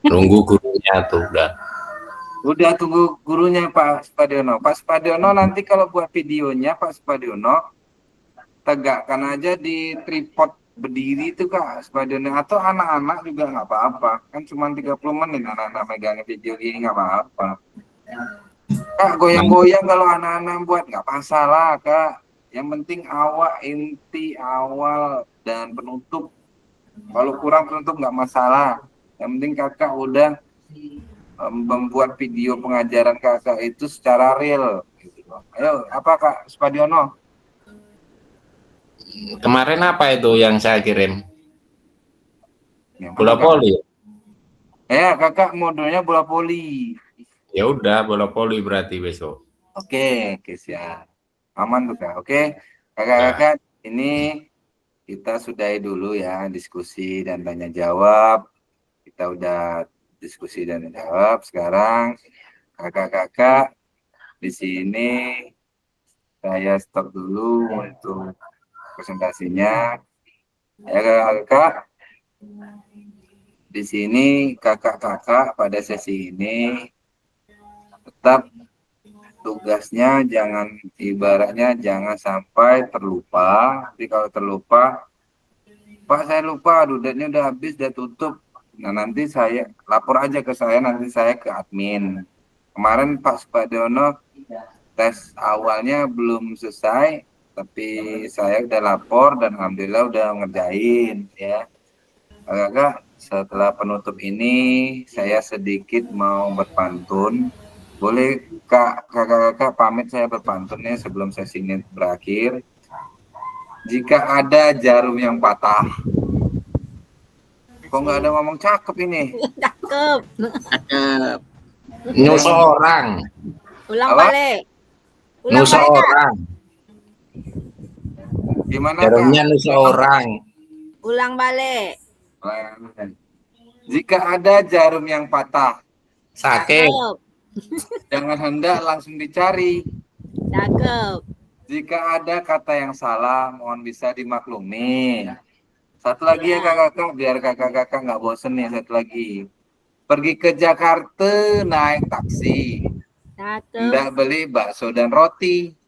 Nunggu gurunya tuh udah. Udah tunggu gurunya Pak Spadiono. Pak Spadiono nanti kalau buat videonya Pak Spadiono tegakkan aja di tripod berdiri itu Kak Spadiono, atau anak-anak juga nggak apa-apa. Kan cuma 30 menit anak-anak megang video ini nggak apa-apa. Kak goyang-goyang kalau anak-anak buat nggak masalah Kak. Yang penting inti, awal, dan penutup. Kalau kurang penutup nggak masalah. Yang penting kakak udah membuat video pengajaran kakak itu secara real. Gitu. Ayo, apa Kak Spadiono? Kemarin apa itu yang saya kirim? Yang Bola mana, Kak? voli. Ya, kakak modulnya bola voli. Ya udah, bola voli berarti besok. Oke, siap. Aman tuh Kak. Oke, kakak-kakak, ini kita sudahi dulu ya diskusi dan tanya jawab. Kita udah diskusi dan jawab. Sekarang kakak-kakak di sini saya stop dulu untuk presentasinya. Ya kakak-kakak, di sini kakak-kakak pada sesi ini tetap tugasnya ibaratnya jangan sampai terlupa. Tapi kalau terlupa, Pak saya lupa, dudatnya udah habis, udah tutup. Nah nanti saya lapor aja ke saya, nanti saya ke admin. Kemarin Pak Spadiono tes awalnya belum selesai, tapi saya udah lapor dan alhamdulillah udah ngerjain ya. Kakak, setelah penutup ini saya sedikit mau berpantun. Boleh kakak-kakak pamit saya berpantun ya sebelum sesi ini berakhir. Jika ada jarum yang patah. Kok nggak ada ngomong cakep ini? Cakep. Cakep. Nyusul orang. Ulang Apa? balik. Ulang Nusa balik, Kak. orang. Gimana Jarumnya Kak? nusa orang. Ulang balik. Jika ada jarum yang patah, Sakit. Cakep. jangan hendak langsung dicari. Cakep. Jika ada kata yang salah, mohon bisa dimaklumi. Satu lagi ya kakak-kakak, biar kakak-kakak nggak bosen nih, satu lagi. Pergi ke Jakarta naik taksi, Cakep. hendak beli bakso dan roti.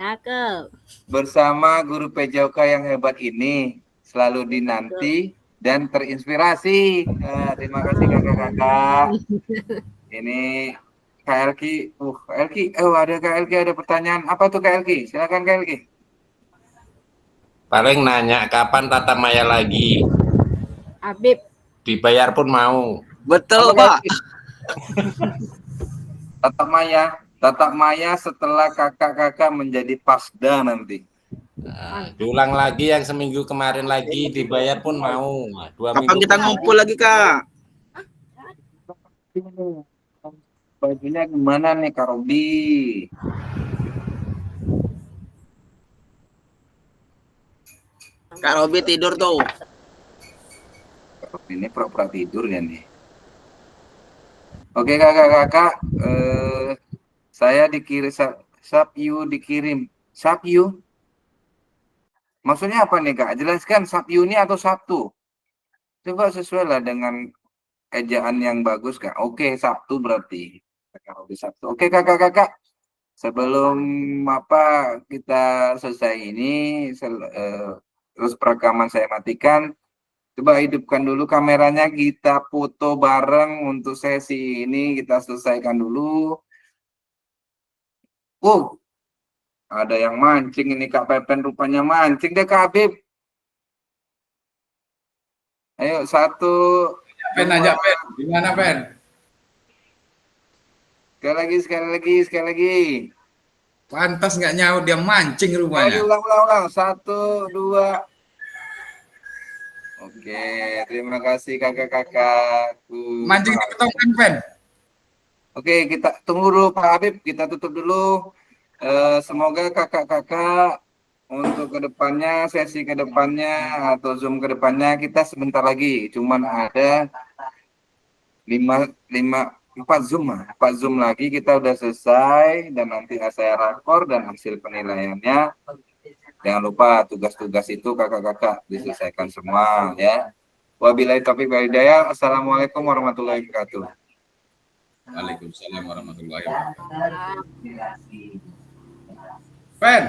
Cakep. Bersama guru PJOK yang hebat ini, selalu dinanti dan terinspirasi. Nah, terima kasih kakak-kakak. Ini Kak Elki, Kak Elki, ada Kak Elki, ada pertanyaan. Apa tuh Kak Elki? Silakan Kak Elki. Paling nanya kapan tatap maya lagi. Habib. Dibayar pun mau. Betul, Apa, Pak. Tatap Maya setelah kakak-kakak menjadi pasda nanti. Nah, diulang lagi yang seminggu kemarin lagi, dibayar pun mau. Nah, 2 Kapan minggu kita pun ngumpul lagi, Kak? Bajunya gimana nih Kak Robi? Kak Robi tidur tuh. Kak Robi ini pura-pura tidur ya nih. Oke kakak-kakak, saya dikirim Sapyu dikirim. Sapyu? Maksudnya apa nih Kak? Jelaskan Sapyu ini atau Sabtu? Coba sesuai lah dengan ejaan yang bagus Kak. Oke, Sabtu berarti. Kak Robi Sabtu. Oke kakak-kakak, sebelum kita selesai ini, terus perekaman saya matikan. Coba hidupkan dulu kameranya, kita foto bareng untuk sesi ini, kita selesaikan dulu. Ada yang mancing ini Kak Pepen, rupanya mancing deh Kak Habib. Ayo, 1, Pen aja Pen, gimana Pen? sekali lagi. Pantas nggak nyaut, dia mancing Ayo rupanya. ulang. 1, 2. Oke, terima kasih kakak-kakakku. Mancing di petongan Pen. Oke, kita tunggu dulu Pak Habib, kita tutup dulu. Semoga kakak-kakak untuk kedepannya, sesi kedepannya atau Zoom kedepannya kita sebentar lagi. Cuman ada 4 Zoom lagi kita udah selesai dan nanti saya rakor dan hasil penilaiannya. Jangan lupa tugas-tugas itu kakak-kakak diselesaikan semua ya. Wabillahi taufiq wal hidayah. Assalamualaikum warahmatullahi wabarakatuh. Waalaikumsalam warahmatullahi wabarakatuh. Pen.